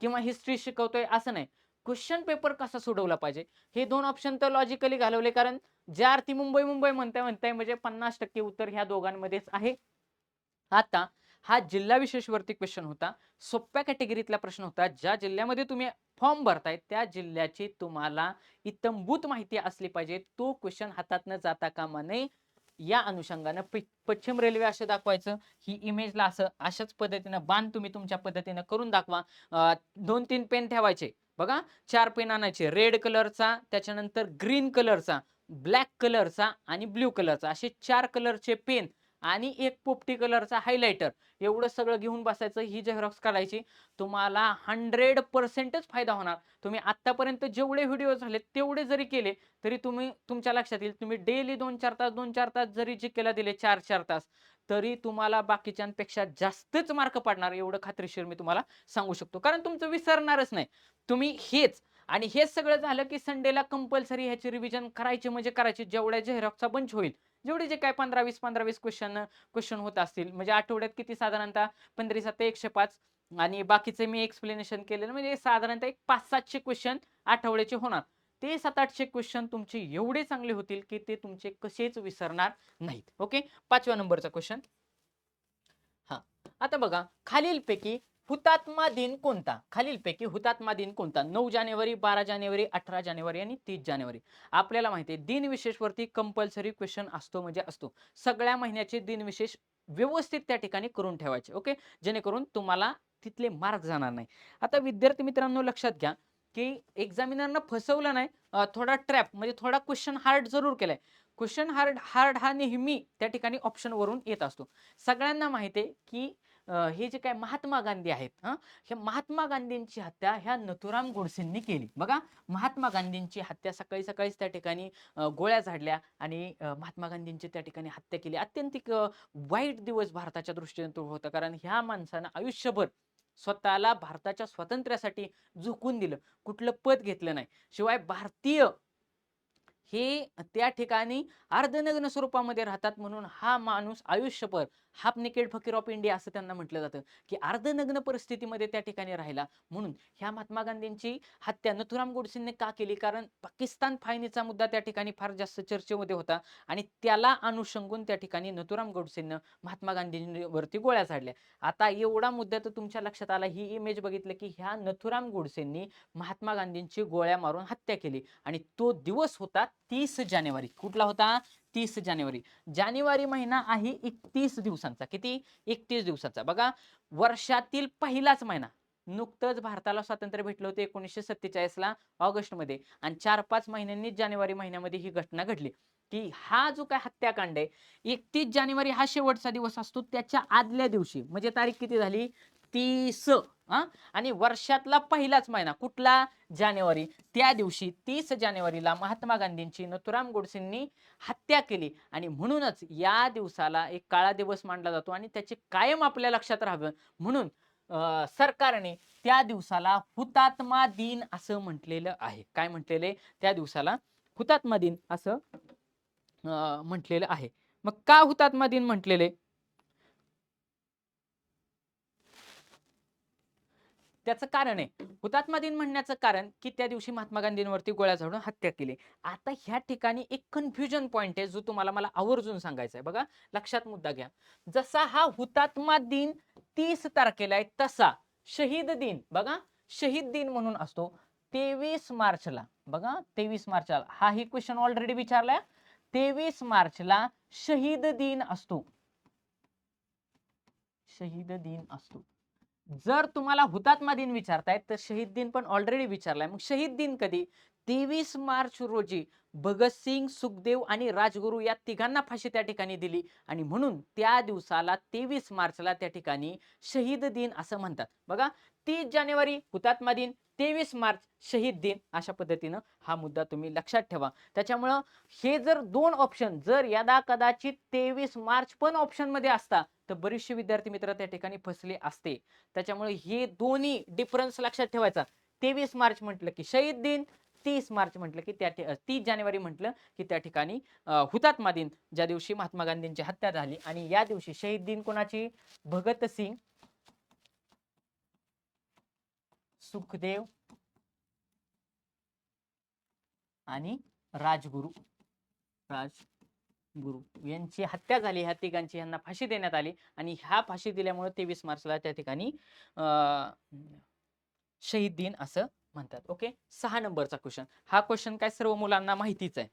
किंवा हिस्ट्री शिकवतोय, असं नाही. क्वेश्चन पेपर कसा सोडवला पाहिजे हे दोन ऑप्शन तर लॉजिकली घालवले, कारण ज्या अर्थी मुंबई मुंबई म्हणताय म्हणजे 50% उत्तर ह्या दोघांमध्येच आहे. आता हा जिल्हा विशेष वरती क्वेश्चन होता, सोप्या कॅटेगरीतला प्रश्न होता. ज्या जिल्ह्यामध्ये तुम्ही फॉर्म भरताय त्या जिल्ह्याची तुम्हाला इत्थंभूत माहिती असली पाहिजे. तो क्वेश्चन हातात न जाता कामा नये. या अनुषंगानं पश्चिम रेल्वे असं दाखवायचं. ही इमेजला असं अशाच पद्धतीनं बाण तुम्ही तुमच्या पद्धतीनं करून दाखवा. 2-3 पेन ठेवायचे. बघा, 4 पेन आणायचे, रेड कलरचा, त्याच्यानंतर ग्रीन कलरचा, ब्लॅक कलरचा आणि ब्ल्यू कलरचा, असे 4 कलरचे पेन आणि एक पोपटी कलरचा हायलायटर, एवढं सगळं घेऊन बसायचं, ही झेरॉक्स काढायची. तुम्हाला 100%च फायदा होणार. तुम्ही आतापर्यंत जेवढे व्हिडिओ झाले तेवढे जरी केले तरी तुमच्या लक्षात येईल, तुम्ही डेली 2-4 तास 2-4 तास जरी जीकेला दिले 4-4 तास, तरी तुम्हाला बाकीच्यांपेक्षा जास्तच मार्क पडणार, एवढं खात्रीशीर मी तुम्हाला सांगू शकतो. कारण तुमचं विसरणारच नाही. तुम्ही हेच सगळं झालं की संडेला कंपल्सरी ह्याची रिव्हिजन करायची म्हणजे करायची. जेवढ्या झेरॉक्सचा बंच होईल, जेवढे जे काय 15-20 क्वेश्चन होत असतील, म्हणजे आठवड्यात किती साधारणतः 15 105 आणि बाकीचे मी एक्सप्लेनेशन केलेलं, म्हणजे साधारणतः एक 500-700 क्वेश्चन आठवड्याचे होणार. ते 700-800 क्वेश्चन तुमचे एवढे चांगले होतील की ते तुमचे कसेच विसरणार नाहीत. ओके, 5व्या नंबरचा क्वेश्चन. हा, आता बघा, खालीलपैकी हुतात्मा दिन कोणता? खालीलपैकी हुतात्मा दिन कोणता? 9 जानेवारी, 12 जानेवारी, 18 जानेवारी आणि 30 जानेवारी. आपल्याला माहिती आहे दिनविशेष वरती कंपल्सरी क्वेश्चन असतो म्हणजे असतो. सगळ्या महिन्याचे दिनविशेष व्यवस्थित त्या ठिकाणी करून ठेवायचे. ओके, जेणेकरून तुम्हाला तिथले मार्क जाणार नाही. आता विद्यार्थी मित्रांनो लक्षात घ्या की एक्झामिनरनं फसवलं नाही, थोडा ट्रॅप म्हणजे थोडा क्वेश्चन हार्ड जरूर केलाय. क्वेश्चन हार्ड हा नेहमी त्या ठिकाणी ऑप्शन वरून येत असतो. सगळ्यांना माहिती आहे की हे जे काय महात्मा गांधी आहेत, हे महात्मा गांधींची हत्या ह्या नथुराम गोडसेंनी केली. बघा, महात्मा गांधींची हत्या सकाळी सकाळीच त्या ठिकाणी गोळ्या झाडल्या आणि महात्मा गांधींची त्या ठिकाणी हत्या केली. अत्यंत वाईट दिवस भारताच्या दृष्टीने तो होता, कारण ह्या माणसानं आयुष्यभर स्वतःला भारताच्या स्वातंत्र्यासाठी झोकून दिलं, कुठलं पद घेतलं नाही. शिवाय भारतीय हे त्या ठिकाणी अर्धनग्न स्वरूपामध्ये राहतात, म्हणून हा माणूस आयुष्यभर हाफ नेकेड फकीर ऑफ इंडिया असं त्यांना म्हटलं जातं, की अर्धनग्न परिस्थितीमध्ये त्या ठिकाणी राहिला. म्हणून ह्या महात्मा गांधींची हत्या नथुराम गोडसेंनी का केली? कारण पाकिस्तान फाळणीचा मुद्दा त्या ठिकाणी फार जास्त चर्चेमध्ये होता आणि त्याला अनुषंगून त्या ठिकाणी नथुराम गोडसेंनी महात्मा गांधींवरती गोळ्या झाडल्या. आता एवढा मुद्दा तर तुमच्या लक्षात आला, ही इमेज बघितलं की ह्या नथुराम गोडसेंनी महात्मा गांधींची गोळ्या मारून हत्या केली आणि तो दिवस होता 30 जानेवारी. कुठला होता? 30 जानेवारी. जानेवारी महिना आहे 31 दिवसांचा. किती? 31 दिवसाचा. बघा, वर्षातील पहिलाच महिना. नुकतंच भारताला स्वातंत्र्य भेटलं होतं 1947 ला ऑगस्टमध्ये आणि 4-5 महिन्यांनी जानेवारी महिन्यामध्ये ही घटना घडली की हा जो काय हत्याकांड आहे, 31 जानेवारी हा शेवटचा दिवस असतो. त्याच्या आदल्या दिवशी म्हणजे तारीख किती झाली? 30. आणि वर्षातला पहिलाच महिना कुठला? जानेवारी. त्या दिवशी 30 जानेवारीला महात्मा गांधींची नथुराम गोडसेंनी हत्या केली आणि म्हणूनच या दिवसाला एक काळा दिवस मानला जातो आणि त्याचे कायम आपल्या लक्षात राहावं म्हणून सरकारने त्या दिवसाला हुतात्मा दिन असं म्हटलेलं आहे. काय म्हटलेले? त्या दिवसाला हुतात्मा दिन असं म्हटलेलं आहे. मग का हुतात्मा दिन म्हटलेले? त्याचं कारण आहे, हुतात्मा दिन म्हणण्याचं कारण की त्या दिवशी महात्मा गांधींवरती गोळ्या झाडून हत्या केली. आता ह्या ठिकाणी एक कन्फ्युजन पॉइंट आहे जो तुम्हाला मला आवर्जून सांगायचा आहे. बघा, लक्षात मुद्दा घ्या. जसा हा हुतात्मा दिन 30 तारखेला आहे, तसा शहीद दिन, बघा, शहीद दिन म्हणून असतो 23 मार्चला. बघा, 23 मार्चला हा ही क्वेश्चन ऑलरेडी विचारलाय. 23 मार्चला शहीद दिन असतो. शहीद दिन असतो. जर तुम्हाला हुतात्मा दिन विचारतायत तर शहीद दिन पण ऑलरेडी विचारलाय. मग शहीद दिन कधी? 23 मार्च रोजी भगतसिंग, सुखदेव आणि राजगुरू या तिघांना फाशी त्या ठिकाणी दिली आणि म्हणून त्या दिवसाला 23 मार्चला त्या ठिकाणी शहीद दिन असं म्हणतात. बघा, 30 जानेवारी हुतात्मा दिन, 23 मार्च शहीद दिन, अशा पद्धतीनं हा मुद्दा तुम्ही लक्षात ठेवा. त्याच्यामुळं हे जर दोन ऑप्शन जर यदा कदाचित 23 मार्च पण ऑप्शन मध्ये असता तर बरेचसे विद्यार्थी मित्र त्या ठिकाणी फसले असते. त्याच्यामुळे हे दोन्ही डिफरन्स लक्षात ठेवायचा. 23 मार्च म्हटलं की शहीद दिन, 30 मार्च म्हटलं की 30 जानेवारी म्हटलं की त्या ठिकाणी हुतात्मा दिन, ज्या दिवशी महात्मा गांधींची हत्या झाली. आणि या दिवशी शहीद दिन कोणाची? भगतसिंग, सुखदेव आणि राजगुरू यांची हत्या झाली. ह्या तिघांची यांना फाशी देण्यात आली आणि ह्या फाशी दिल्यामुळे 23 मार्चला त्या ठिकाणी शहीद दिन असं म्हणतात. ओके, 6 नंबरचा क्वेश्चन. हा क्वेश्चन काय सर्व मुलांना माहितीच आहे.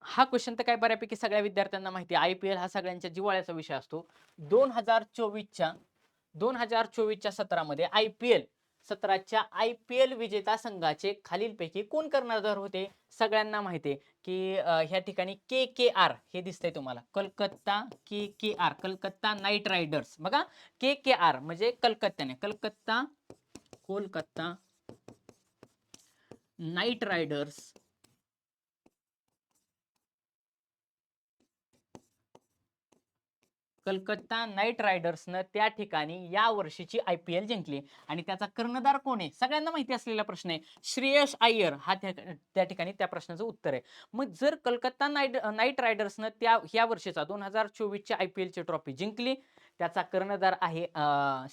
हा क्वेश्चन तर काय बऱ्यापैकी सगळ्या विद्यार्थ्यांना माहिती आहे. IPL हा सगळ्यांच्या जिव्हाळ्याचा विषय असतो. 2024च्या सत्रामध्ये IPL 2017च्या IPL विजेता संघाचे खालीलपैकी कोण कर्णधार होते? सगळ्यांना माहिती आहे की ह्या ठिकाणी KKR हे दिसतंय तुम्हाला, Calcutta KKR, Calcutta Knight Riders. बघा KKR म्हणजे कलकत्त्याने, Kolkata Knight Riders. Calcutta Knight रायडर्सनं त्या ठिकाणी या वर्षीची IPL जिंकली आणि त्याचा कर्णधार कोण आहे? सगळ्यांना माहिती असलेला प्रश्न आहे. श्रेयस अय्यर हा त्या ठिकाणी त्या प्रश्नाचं उत्तर आहे. मग जर कलकत्ता नाईट रायडर्सनं ह्या वर्षीचा 2024च्या IPL ची ट्रॉफी जिंकली, त्याचा कर्णधार आहे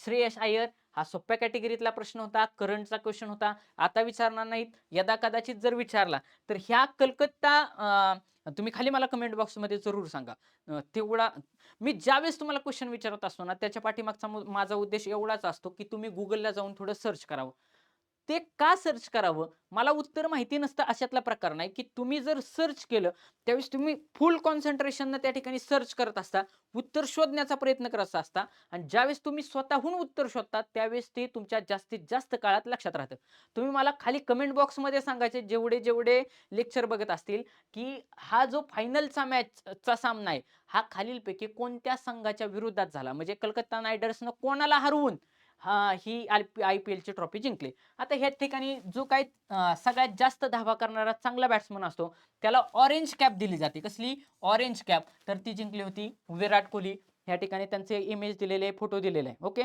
श्रेयस अय्यर. हा सोप्या कॅटेगरीतला प्रश्न होता, करंटचा क्वेश्चन होता. आता विचारणार नाहीत, यदा कदाचित जर विचारला तर ह्या कलकत्ता तुम्ही खाली मला कमेंट बॉक्समध्ये जरूर सांगा. तेवढा मी ज्यावेळेस तुम्हाला क्वेश्चन विचारत असतो ना, त्याच्या पाठीमागचा माझा उद्देश एवढाच असतो की तुम्ही गुगलला जाऊन थोडं सर्च करावं. ते का सर्च करावं? मला उत्तर माहिती नसतं अशातला प्रकार नाही, की तुम्ही जर सर्च केलं, त्यावेळेस तुम्ही फुल कॉन्सन्ट्रेशननं त्या ठिकाणी सर्च करत असता, उत्तर शोधण्याचा प्रयत्न करत असता आणि ज्यावेळेस तुम्ही स्वतःहून उत्तर शोधता, त्यावेळेस ते तुमच्या जास्तीत जास्त काळात लक्षात राहतं. तुम्ही मला खाली कमेंट बॉक्समध्ये सांगायचे जेवढे लेक्चर बघत असतील, की हा जो फायनलचा मॅचचा सामना आहे, हा खालीलपैकी कोणत्या संघाच्या विरोधात झाला? म्हणजे कलकत्ता नाईट रायडर्सनं कोणाला हरवून ही IPL ची ट्रॉफी जिंकली. आता ह्या ठिकाणी जो काही सगळ्यात जास्त धावा करणारा चांगला बॅट्समन असतो, त्याला ऑरेंज कॅप दिली जाते. कसली? Orange cap. तर ती जिंकली होती विराट कोहली. ह्या ठिकाणी त्यांचे इमेज दिलेले आहे, फोटो दिलेले आहे. ओके.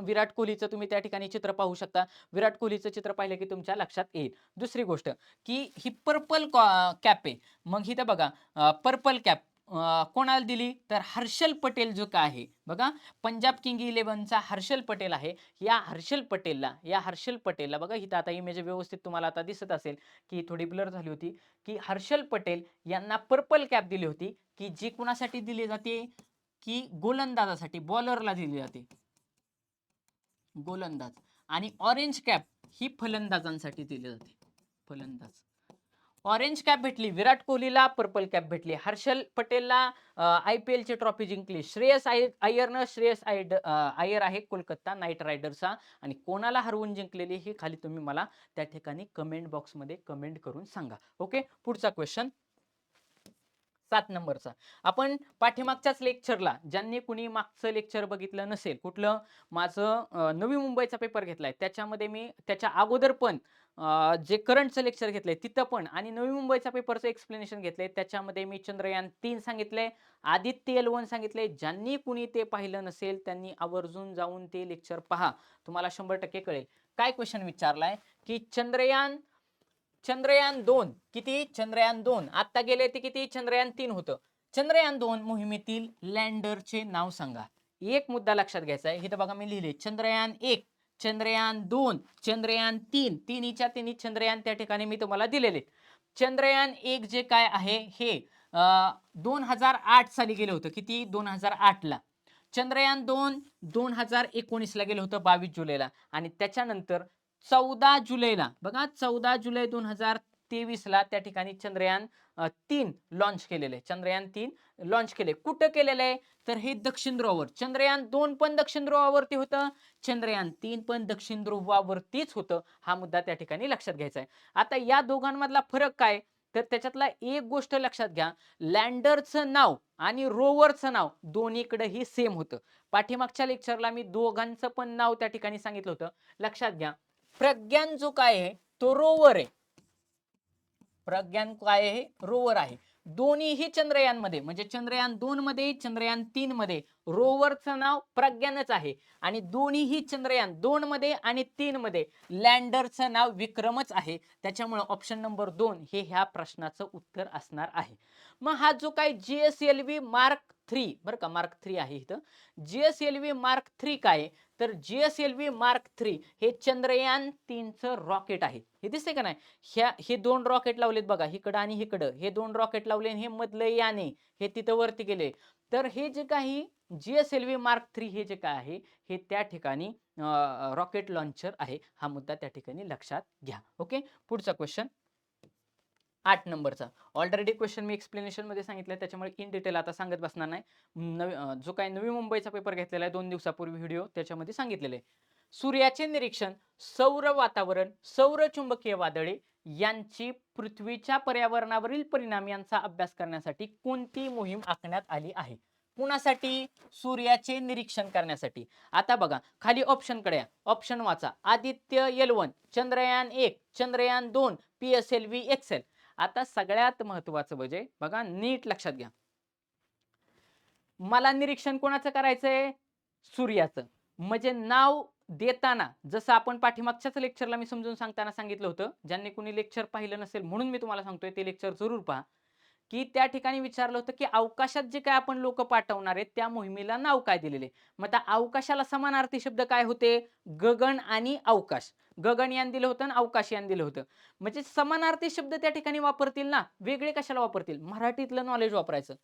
विराट कोहलीचं तुम्ही त्या ठिकाणी चित्र पाहू शकता. विराट कोहलीचं चित्र पाहिलं की तुमच्या लक्षात येईल. दुसरी गोष्ट की ही पर्पल कॅप आहे. मग इथं बघा पर्पल कॅप कोणाला दिली? तर हर्षल पटेल जो काय आहे बघा, पंजाब किंग 11चा हर्षल पटेल आहे. या हर्षल पटेलला बघा, इथं आता इमेज व्यवस्थित तुम्हाला आता दिसत असेल की थोडी ब्लर झाली होती, की हर्षल पटेल यांना पर्पल कॅप दिली होती, की जी कुणासाठी दिली जाते? की गोलंदाजासाठी, बॉलरला दिली जाते, गोलंदाज. आणि ऑरेंज कॅप ही फलंदाजांसाठी दिली जाते, फलंदाज. ऑरेंज कॅप भेटली विराट कोहलीला, पर्पल कॅप भेटली हर्षल पटेलला, IPL ची ट्रॉफी जिंकली अय्यरनं. अय्यर आहे कोलकाता नाईट रायडर्सचा. आणि कोणाला हरवून जिंकलेली ही खाली तुम्ही मला त्या ठिकाणी कमेंट बॉक्समध्ये कमेंट करून सांगा. ओके. पुढचा क्वेश्चन 7 नंबरचा. आपण पाठीमागच्याच लेक्चरला, ज्यांनी कुणी मागचं लेक्चर बघितलं नसेल, कुठलं माझं नवी मुंबईचा पेपर घेतलाय, त्याच्यामध्ये मी त्याच्या अगोदर पण जे करंटचं लेक्चर घेतलंय तिथं पण, आणि नवी मुंबईचा पेपरचं एक्सप्लेनेशन घेतलंय त्याच्यामध्ये मी चंद्रयान 3 सांगितलंय, आदित्य L1 सांगितलंय. ज्यांनी कुणी ते पाहिलं नसेल त्यांनी आवर्जून जाऊन ते लेक्चर पहा, तुम्हाला 100% कळेल. काय क्वेश्चन विचारलाय की चंद्रयान 2 किती? चंद्रयान 2 आता गेले ते किती? चंद्रयान 3 होतं. चंद्रयान 2 मोहिमेतील लँडरचे नाव सांगा. एक मुद्दा लक्षात घ्यायचा आहे. इथं बघा मी लिहिले चंद्रयान 1, चंद्रयान 2, चंद्रयान 3, तिन्हीच्या तिन्ही चंद्रयान त्या ठिकाणी मी तुम्हाला दिलेले. चंद्रयान 1 जे काय आहे हे 2008 साली गेलं होतं. किती? 2008 ला. चंद्रयान 2 2019 ला गेलं होतं, 22 जुलैला. आणि त्याच्यानंतर 14 जुलैला बघा, 14 जुलै 2023 ला त्या ठिकाणी चंद्रयान 3 लॉन्च केलेले. चंद्रयान 3 लॉन्च केले. कुठं केलेलं आहे? तर हे दक्षिण ध्रुवावर. चंद्रयान 2 पण दक्षिण ध्रुवावरती होतं, चंद्रयान 3 पण दक्षिण ध्रुवावरतीच होतं. हा मुद्दा त्या ठिकाणी लक्षात घ्यायचा आहे. आता या दोघांमधला फरक काय? तर त्याच्यातला एक गोष्ट लक्षात घ्या, लँडरचं नाव आणि रोवरचं नाव दोन्हीकडेही सेम होतं. पाठीमागच्या लेक्चरला मी दोघांचं पण नाव त्या ठिकाणी सांगितलं होतं. लक्षात घ्या, प्रज्ञान जो काय आहे तो रोवर आहे. प्रज्ञान काय आहे? रोवर आहे. दोन्हीही चंद्रयानमध्ये म्हणजे चंद्रयान 2 मध्ये, चंद्रयान 3 मध्ये रोवरचं नाव प्रज्ञानच आहे. आणि दोन्हीही चंद्रयान 2 मध्ये आणि 3 मध्ये लँडरचं नाव विक्रमच आहे. त्याच्यामुळे ऑप्शन नंबर 2 हे ह्या प्रश्नाचं उत्तर असणार आहे. मग हा जो काय GSLV मार्क 3, बरं का, मार्क 3 आहे इथं. GSLV मार्क 3 काय? तर GSLV मार्क 3 हे चंद्रयान 3चं रॉकेट आहे. हे दिसतंय का नाही? हे दोन रॉकेट लावलेत बघा, इकडं आणि इकडं. हे दोन रॉकेट लावले आणि हे मधलं याने हे तिथं वरती गेले. तर हे जे काही GSLV मार्क 3 हे जे काय आहे हे त्या ठिकाणी रॉकेट लॉन्चर आहे. हा मुद्दा त्या ठिकाणी लक्षात घ्या. ओके. पुढचा क्वेश्चन 8 नंबरचा. ऑलरेडी क्वेश्चन मी एक्सप्लेनेशन मध्ये सांगितलंय, त्याच्यामुळे इन डिटेल आता सांगत बसणार नाही. जो काही नवी मुंबईचा पेपर घेतलेला आहे 2 दिवसापूर्वी व्हिडिओ त्याच्यामध्ये सांगितलेलं आहे. सूर्याचे निरीक्षण, सौर वातावरण, सौर चुंबकीय वादळे यांची पृथ्वीच्या पर्यावरणावरील परिणाम यांचा अभ्यास करण्यासाठी कोणती मोहीम आखण्यात आली आहे? कुणासाठी? सूर्याचे निरीक्षण करण्यासाठी. आता बघा खाली ऑप्शन कडे ऑप्शन वाचा. Aditya L1, Chandrayaan 1, Chandrayaan 2, PSLV XL. आता सगळ्यात महत्वाचं म्हणजे बघा नीट लक्षात घ्या. मला निरीक्षण कोणाचं करायचंय? सूर्याचं. म्हणजे नाव देताना जसं आपण पाठीमागच्याच लेक्चरला मी समजून सांगताना सांगितलं होतं, ज्यांनी कोणी लेक्चर पाहिलं नसेल म्हणून मी तुम्हाला सांगतोय ते लेक्चर जरूर पहा, की त्या ठिकाणी विचारलं होतं की अवकाशात जे काय आपण लोक पाठवणार आहेत त्या मोहिमेला नाव काय दिलेले. मग त्या अवकाशाला समानार्थी शब्द काय होते? गगन आणि अवकाश. गगनयान दिलं होतं आणि अवकाशयान दिलं होतं. म्हणजे समानार्थी शब्द त्या ठिकाणी वापरतील ना, वेगळे कशाला वापरतील? मराठीतलं नॉलेज वापरायचं.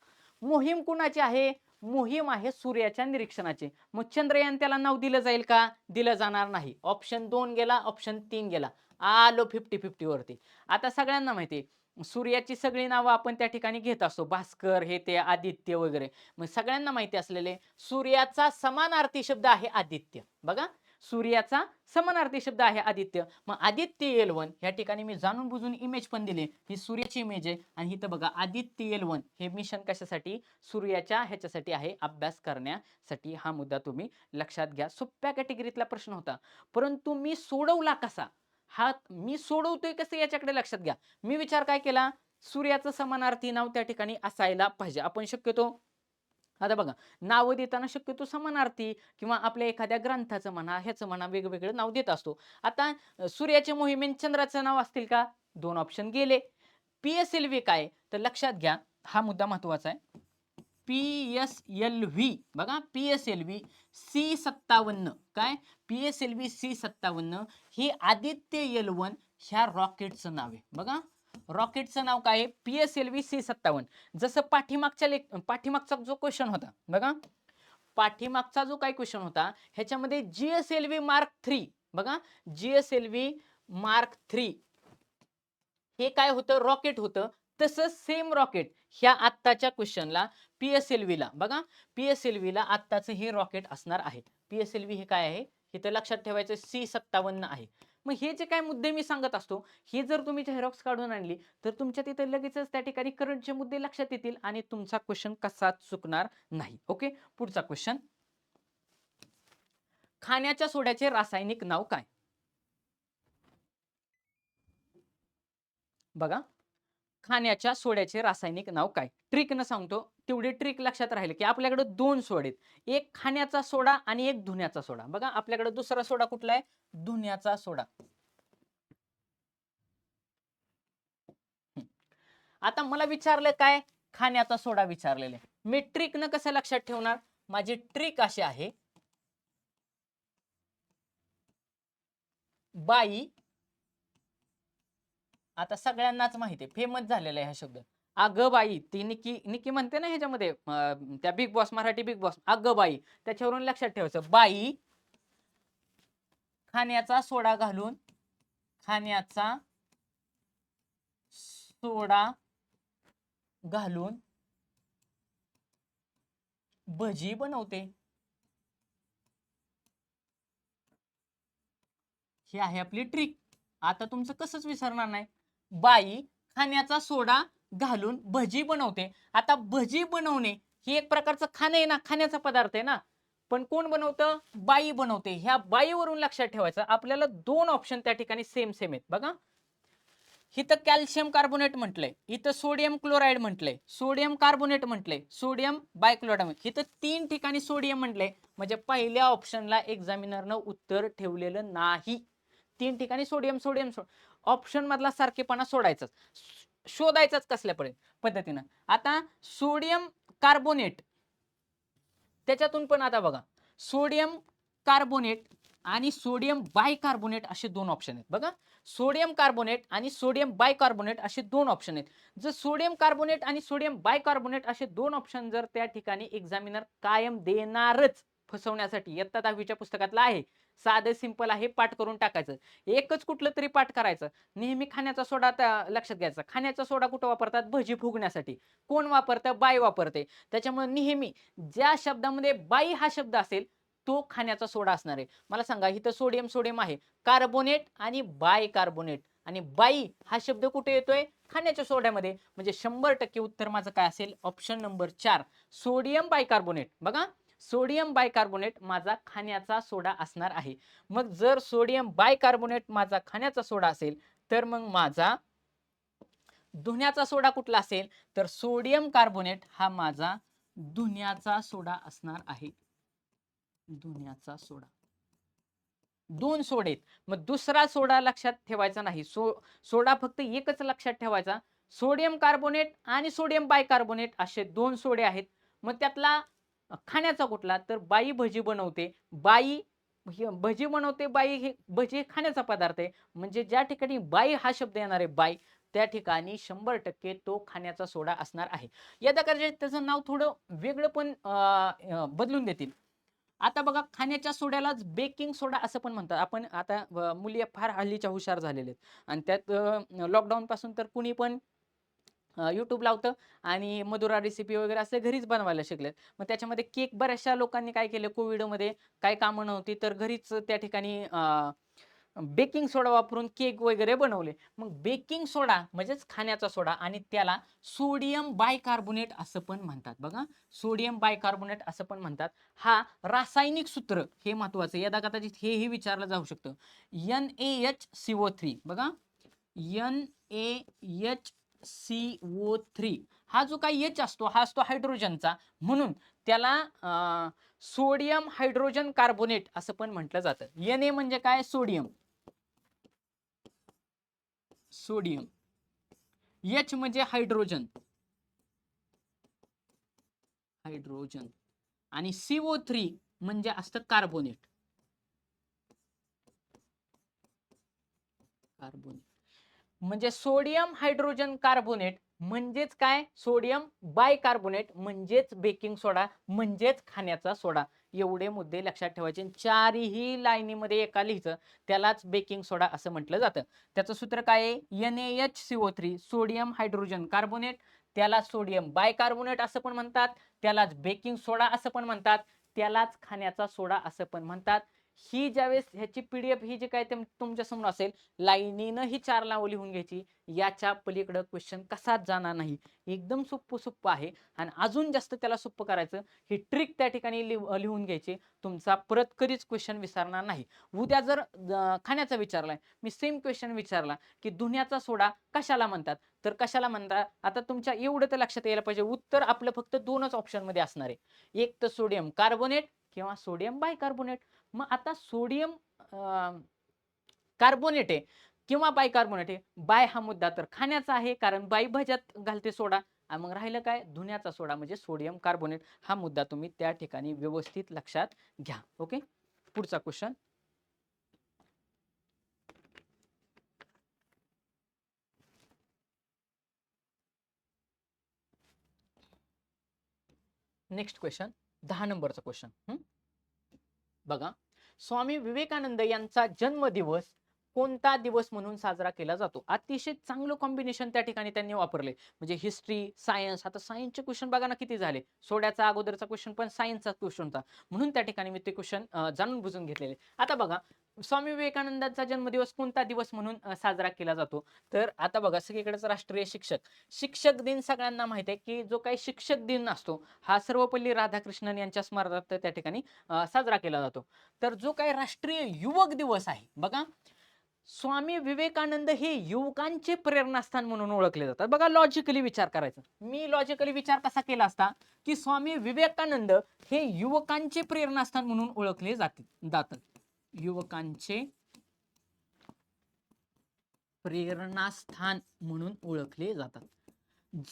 मोहीम कुणाची आहे? मोहीम आहे सूर्याच्या निरीक्षणाची. मग चंद्रयान त्याला नाव दिलं जाईल का? दिलं जाणार नाही. ऑप्शन 2 गेला, ऑप्शन 3 गेला. आलो 50-50 वरती. आता सगळ्यांना माहिती आहे सूर्याची सगळी नावं आपण त्या ठिकाणी घेत असतो. भास्कर, हे ते, आदित्य वगैरे. मग सगळ्यांना माहिती असलेले सूर्याचा समानार्थी शब्द आहे आदित्य. बघा सूर्याचा समानार्थी शब्द आहे आदित्य. मग आदित्य L1 या ठिकाणी मी जाणून बुजून इमेज पण दिली. ही सूर्याची इमेज आहे आणि इथं बघा आदित्य L1 हे मिशन कशासाठी? सूर्याच्या ह्याच्यासाठी आहे, अभ्यास करण्यासाठी. हा मुद्दा तुम्ही लक्षात घ्या. सोप्या कॅटेगरीतला प्रश्न होता, परंतु मी सोडवला कसा? हा मी सोडवतोय कसं याच्याकडे लक्षात घ्या. मी विचार काय केला? सूर्याचं समानार्थी नाव त्या ठिकाणी असायला पाहिजे. आपण शक्यतो आता बघा नाव देताना शक्यतो समानार्थी किंवा आपल्या एखाद्या ग्रंथाचं म्हणा, ह्याचं म्हणा, वेगवेगळं नाव देत असतो. आता सूर्याच्या मोहिमेत चंद्राचं नाव असतील का? 2 ऑप्शन गेले. PSLV काय? तर लक्षात घ्या, हा मुद्दा महत्वाचा आहे. PSLV बघा PSLV C57 काय? PSLV C57 हे आदित्य L1 ह्या रॉकेटचं नाव आहे. बघा रॉकेटचं नाव काय आहे? PSLV C57. जसं पाठीमागचा जो क्वेश्चन होता बघा, पाठीमागचा जो काही क्वेश्चन होता ह्याच्यामध्ये GSLV Mark 3 बघा GSLV Mark 3 हे काय होतं? रॉकेट होतं. तसं सेम रॉकेट ह्या आत्ताच्या क्वेश्चनला PSLV ला बघा PSLV ला आत्ताचं हे रॉकेट असणार आहे. PSLV हे काय आहे? इथं लक्षात ठेवायचं C57 आहे. मग हे जे काय मुद्दे मी सांगत असतो हे जर तुम्ही झेरॉक्स काढून आणली तर तुमच्या तिथे लगेचच त्या ठिकाणी करंटचे मुद्दे लक्षात येतील आणि तुमचा क्वेश्चन कसाच चुकणार नाही. ओके, पुढचा क्वेश्चन. खाण्याच्या सोड्याचे रासायनिक नाव काय? बघा खाण्याच्या सोड्याचे रासायनिक नाव काय? ट्रिक न सांगतो, तेवढी ट्रिक लक्षात राहील की आपल्याकडे 2 सोडे आहेत. एक खाण्याचा सोडा आणि एक धुण्याचा सोडा. बघा आपल्याकडे दुसरा सोडा कुठला आहे? धुण्याचा सोडा. आता मला विचारलं काय? खाण्याचा सोडा विचारलेले. मी ट्रिक न कसं लक्षात ठेवणार? माझी ट्रिक अशी आहे, बाई आता सगळ्यांनाच माहिती आहे, फेमस झालेला आहे हा शब्द. अगं बाई, ती निकी निकी म्हणते ना ह्याच्यामध्ये त्या big boss, Marathi big boss, अगं बाई. त्याच्यावरून लक्षात ठेवायचं, बाई खाण्याचा सोडा घालून, खाण्याचा सोडा घालून भजी बनवते. ही आहे आपली ट्रिक. आता तुमचं कसंच विसरणार नाही. बाई खाण्याचा सोडा घालून भजी बनवते. आता भजी बनवणे ही एक प्रकारचं खाणं आहे ना, खाण्याचा पदार्थ आहे ना, पण कोण बनवतं? बाई बनवते. ह्या बाईवरून लक्षात ठेवायचं आपल्याला 2 ऑप्शन त्या ठिकाणी सेम सेम आहेत. बघा इथं कॅल्शियम कार्बोनेट म्हटलंय, इथं सोडियम क्लोराईड म्हटलंय, सोडियम कार्बोनेट म्हटलंय, सोडियम बायक्लोराईड, इथं 3 ठिकाणी सोडियम म्हटलंय. म्हणजे पहिल्या ऑप्शनला एक्झामिनरनं उत्तर ठेवलेलं नाही. 3 ठिकाणी सोडियम सोडियम ऑप्शन मधला सारखेपणा सोडायचाच, शोधायचाच कसल्या पद्धतीनं. आता सोडियम कार्बोनेट त्याच्यातून पण आता बघा सोडियम कार्बोनेट आणि सोडियम बायकार्बोनेट असे 2 ऑप्शन आहेत. बघा सोडियम कार्बोनेट आणि सोडियम बायकार्बोनेट असे 2 ऑप्शन आहेत. जर सोडियम कार्बोनेट आणि सोडियम बायकार्बोनेट असे 2 ऑप्शन जर त्या ठिकाणी एक्झामिनर कायम देणारच फसवण्यासाठी, इयत्ता 10वीच्या पुस्तकातला आहे, साधं सिंपल आहे, पाठ करून टाकायचं. एकच कुठलं तरी पाठ करायचं. नेहमी खाण्याचा सोडा लक्षात घ्यायचा. खाण्याचा सोडा कुठं वापरतात? भजी फुगण्यासाठी. कोण वापरतं? बाई वापरते. त्याच्यामुळे नेहमी ज्या शब्दामध्ये बाई हा शब्द असेल तो खाण्याचा सोडा असणार आहे. मला सांगा इथं सोडियम सोडियम आहे, कार्बोनेट आणि बायकार्बोनेट, आणि बाई हा शब्द कुठे येतोय? खाण्याच्या सोड्यामध्ये. म्हणजे 100% उत्तर माझं काय असेल? Option number 4 sodium bicarbonate. बघा, सोडियम बायकार्बोनेट माझा खाण्याचा सोडा असणार आहे. मग जर सोडियम बायकार्बोनेट माझा खाण्याचा सोडा असेल, तर मग माझा धुण्याचा सोडा कुठला असेल? तर सोडियम कार्बोनेट हा माझा धुण्याचा सोडा असणार आहे. धुण्याचा सोडा. 2 सोडे. मग दुसरा सोडा लक्षात ठेवायचा नाही. सोडा फक्त एकच लक्षात ठेवायचा. सोडियम कार्बोनेट आणि सोडियम बायकार्बोनेट असे 2 सोडे आहेत. मग त्यातला खाण्याचा कुठला? तर बाई भजी बनवते. बाई भजी बनवते. बाई हे भजी हे खाण्याचा पदार्थ आहे. म्हणजे ज्या ठिकाणी बाई हा शब्द येणार आहे, बाई, त्या ठिकाणी 100% तो खाण्याचा सोडा असणार आहे. यदा कदाचित त्याचं नाव थोडं वेगळं पण बदलून देतील. आता बघा, खाण्याच्या सोड्यालाच बेकिंग सोडा असं पण म्हणतात. आपण आता मुली फार हल्लीच्या हुशार झालेल्या आहेत आणि त्यात लॉकडाऊन पासून तर कुणी पण YouTube लावतं आणि मधुरा रेसिपी वगैरे असे घरीच बनवायला शिकलेत. मग त्याच्यामध्ये केक बऱ्याचशा लोकांनी काय केलं, कोविडमध्ये काही कामं नव्हती तर घरीच त्या ठिकाणी बेकिंग सोडा वापरून केक वगैरे बनवले. मग बेकिंग सोडा म्हणजेच खाण्याचा सोडा आणि त्याला सोडियम बायकार्बोनेट असं पण म्हणतात. बघा, सोडियम बायकार्बोनेट असं पण म्हणतात. हा रासायनिक सूत्र हे महत्वाचं, यदा कदाचित हेही विचारलं जाऊ शकतं. NaHCO3. बघा, NaHCO3 हा जो काही H असतो हा असतो हायड्रोजनचा, म्हणून त्याला सोडियम हायड्रोजन कार्बोनेट असं पण म्हटलं जातं. Na म्हणजे काय? सोडियम. सोडियम. H म्हणजे हायड्रोजन. हायड्रोजन. आणि CO3 म्हणजे असतं कार्बोनेट. कार्बोनेट म्हणजे सोडियम हायड्रोजन कार्बोनेट म्हणजेच काय? सोडियम बायकार्बोनेट म्हणजेच बेकिंग सोडा म्हणजेच खाण्याचा सोडा. एवढे मुद्दे लक्षात ठेवायचे. चारही लाईनीमध्ये एका लिहायचं, त्यालाच बेकिंग सोडा असं म्हटलं जातं. त्याचं सूत्र काय आहे? NaHCO3 sodium hydrogen carbonate. त्याला सोडियम बायकार्बोनेट असं पण म्हणतात, त्यालाच बेकिंग सोडा असं पण म्हणतात, त्यालाच खाण्याचा सोडा असं पण म्हणतात. ही ज्यावेळेस ह्याची PDF ही जी काय तुमच्या समोर असेल, लाईनीनं ही 4 नावं लिहून घ्यायची. याच्या पलीकडे क्वेश्चन कसाच जाणार नाही. एकदम सोप्प आहे. आणि अजून जास्त त्याला सोप्प करायचं, ही ट्रिक त्या ठिकाणी लिहून घ्यायची. तुमचा परत कधीच क्वेश्चन विसरणार नाही. उद्या जर खाण्याचा विचारलाय, मी सेम क्वेश्चन विचारला की धुण्याचा सोडा कशाला म्हणतात, तर कशाला म्हणतात, आता तुमच्या एवढं तर लक्षात यायला पाहिजे, उत्तर आपलं फक्त 2च ऑप्शन मध्ये असणार आहे. एक तर सोडियम कार्बोनेट किंवा सोडियम बायकार्बोनेट. मग आता सोडियम कार्बोनेट आहे किंवा बायकार्बोनेट आहे. बाय हा मुद्दा तर खाण्याचा आहे, कारण बाई भज्यात घालते सोडा. आणि मग राहिलं काय? धुण्याचा सोडा म्हणजे सोडियम कार्बोनेट. हा मुद्दा तुम्ही त्या ठिकाणी व्यवस्थित लक्षात घ्या. ओके, पुढचा क्वेश्चन. नेक्स्ट क्वेश्चन, 10 नंबरचा क्वेश्चन. बघा, स्वामी विवेकानंद यांचा जन्मदिवस कोणता दिवस म्हणून साजरा केला जातो? अतिशय चांगलं कॉम्बिनेशन त्या ठिकाणी त्यांनी वापरले. म्हणजे हिस्ट्री, सायन्स. आता सायन्सचे क्वेश्चन बघा ना किती झाले. सोड्याचा अगोदरचा क्वेश्चन पण सायन्सचा क्वेश्चन होता, म्हणून त्या ठिकाणी मी ते क्वेश्चन जाणून बुजून घेतलेले. आता बघा, स्वामी विवेकानंदांचा जन्मदिवस कोणता दिवस म्हणून साजरा केला जातो? तर आता बघा, सगळीकडेच राष्ट्रीय शिक्षक दिन सगळ्यांना माहिती आहे की जो काही शिक्षक दिन असतो हा सर्वपल्ली राधाकृष्णन यांच्या स्मरणार्थ त्या ठिकाणी साजरा केला जातो. तर जो काही राष्ट्रीय युवक दिवस आहे, बघा, स्वामी विवेकानंद हे युवकांचे प्रेरणास्थान म्हणून ओळखले जातात. बघा, लॉजिकली विचार करायचा. मी लॉजिकली विचार कसा केला असता की स्वामी विवेकानंद हे युवकांचे प्रेरणास्थान म्हणून ओळखले जातात. युवकांचे प्रेरणास्थान म्हणून ओळखले जातात.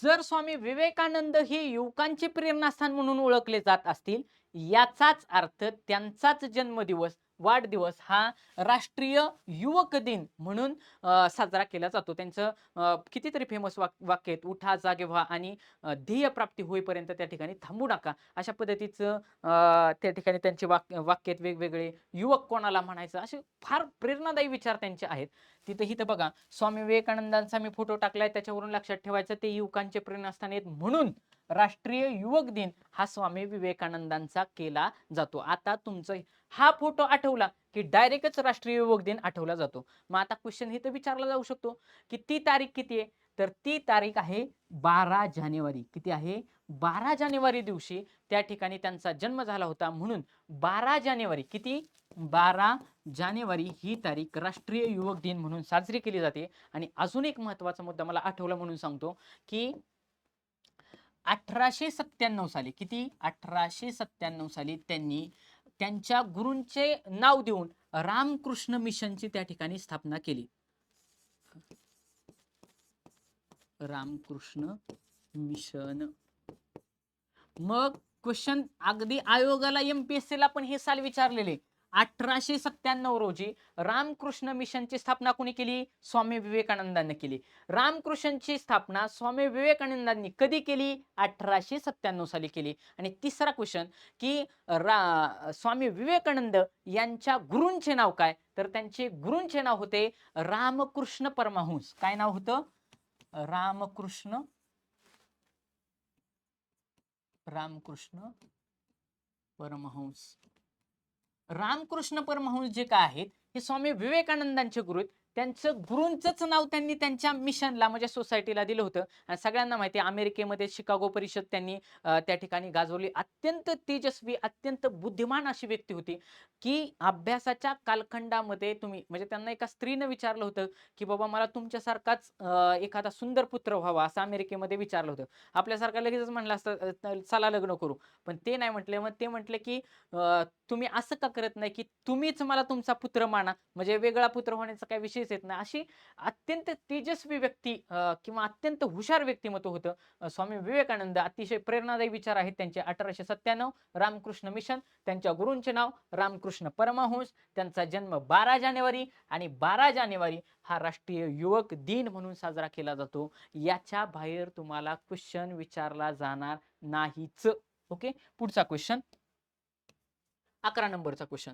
जर स्वामी विवेकानंद हे युवकांचे प्रेरणास्थान म्हणून ओळखले जात असतील, याचाच अर्थ त्यांचाच जन्मदिवस, वाढदिवस हा राष्ट्रीय युवक दिन म्हणून साजरा केला जातो. त्यांचं कितीतरी फेमस वाक्य आहेत, उठा जागे व्हा आणि ध्येय प्राप्ती होईपर्यंत त्या ठिकाणी थांबू नका. अशा पद्धतीचं त्या ठिकाणी त्यांचे वाक्य आहेत वेगवेगळे. युवक कोणाला म्हणायचं, असे फार प्रेरणादायी विचार त्यांचे आहेत. तिथं बघा, स्वामी विवेकानंदांचा मी फोटो टाकलाय, त्याच्यावरून लक्षात ठेवायचं ते युवकांचे प्रेरणास्थान आहेत म्हणून राष्ट्रीय युवक दिन हा स्वामी विवेकानंदांचा केला जातो. आता तुमचं हा फोटो आठवला की डायरेक्टच राष्ट्रीय युवक दिन आठवला जातो. मग आता क्वेश्चन इथं विचारला जाऊ शकतो की ती तारीख किती आहे, तर ती तारीख आहे 12 जानेवारी. किती आहे? 12 जानेवारी दिवशी त्या ठिकाणी त्यांचा जन्म झाला होता, म्हणून 12 जानेवारी किती? 12 जानेवारी ही तारीख राष्ट्रीय युवक दिन म्हणून साजरी केली जाते. आणि अजून एक महत्वाचा मुद्दा मला आठवला म्हणून सांगतो की 1897 साली, किती? 1897 साली त्यांनी त्यांच्या गुरूंचे नाव देऊन रामकृष्ण मिशनची त्या ठिकाणी स्थापना केली. रामकृष्ण मिशन. मग क्वेश्चन अगदी आयोगाला MPSC ला पण हे साल विचारलेले. 1897 रोजी रामकृष्ण मिशनची स्थापना कोणी केली? स्वामी विवेकानंदांनी केली. रामकृष्णची स्थापना स्वामी विवेकानंदांनी कधी केली? 1897 साली केली. आणि तिसरा क्वेश्चन की स्वामी विवेकानंद यांच्या गुरूंचे नाव काय? तर त्यांचे गुरूंचे नाव होते रामकृष्ण परमहंस. काय नाव होतं? रामकृष्ण परमहंस. रामकृष्ण परमहंस जे काय आहेत हे स्वामी विवेकानंदांचे गुरु आहेत. त्यांचं गुरूंचंच नाव त्यांनी त्यांच्या मिशनला म्हणजे सोसायटीला दिलं होतं. आणि सगळ्यांना माहिती आहे अमेरिकेमध्ये शिकागो परिषद त्यांनी त्या ठिकाणी गाजवली. अत्यंत तेजस्वी, अत्यंत बुद्धिमान अशी व्यक्ती होती की अभ्यासाच्या कालखंडामध्ये तुम्ही म्हणजे त्यांना एका स्त्रीनं विचारलं होतं की बाबा मला तुमच्यासारखाच एखादा सुंदर पुत्र व्हावा असं अमेरिकेमध्ये विचारलं होतं. आपल्यासारखं लगेचच म्हणलं असतं चला लग्न करू, पण ते नाही म्हटले. मग ते म्हटले की तुम्ही असं का करत नाही की तुम्हीच मला तुमचा पुत्र माना, म्हणजे वेगळा पुत्र होण्याचा काही विषयच येत नाही. अशी अत्यंत तेजस्वी व्यक्ती किंवा अत्यंत हुशार व्यक्तिमत्व होतं स्वामी विवेकानंद. अतिशय प्रेरणादायी विचार आहेत त्यांचे. 1897 रामकृष्ण मिशन. त्यांच्या गुरूंचे नाव रामकृष्ण परमहंस. त्यांचा जन्म 12 जानेवारी आणि 12 जानेवारी हा राष्ट्रीय युवक दिन म्हणून साजरा केला जातो. याच्या बाहेर तुम्हाला क्वेश्चन विचारला जाणार नाहीच. ओके, पुढचा क्वेश्चन 11 नंबरचा क्वेश्चन.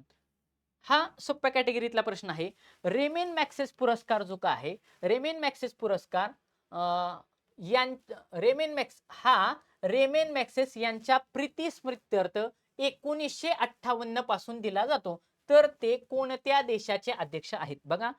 हा सोप्या कॅटेगरीतला प्रश्न आहे. रेमेन मॅक्सेस पुरस्कार जो का आहे, रेमेन मॅक्सेस पुरस्कार रेमेन मॅक्सेस यांच्या प्रीतिस्मृत्यर्थ 1958 पासून दिला जातो. तर ते कोणत्या देशाचे अध्यक्ष आहेत? बघा,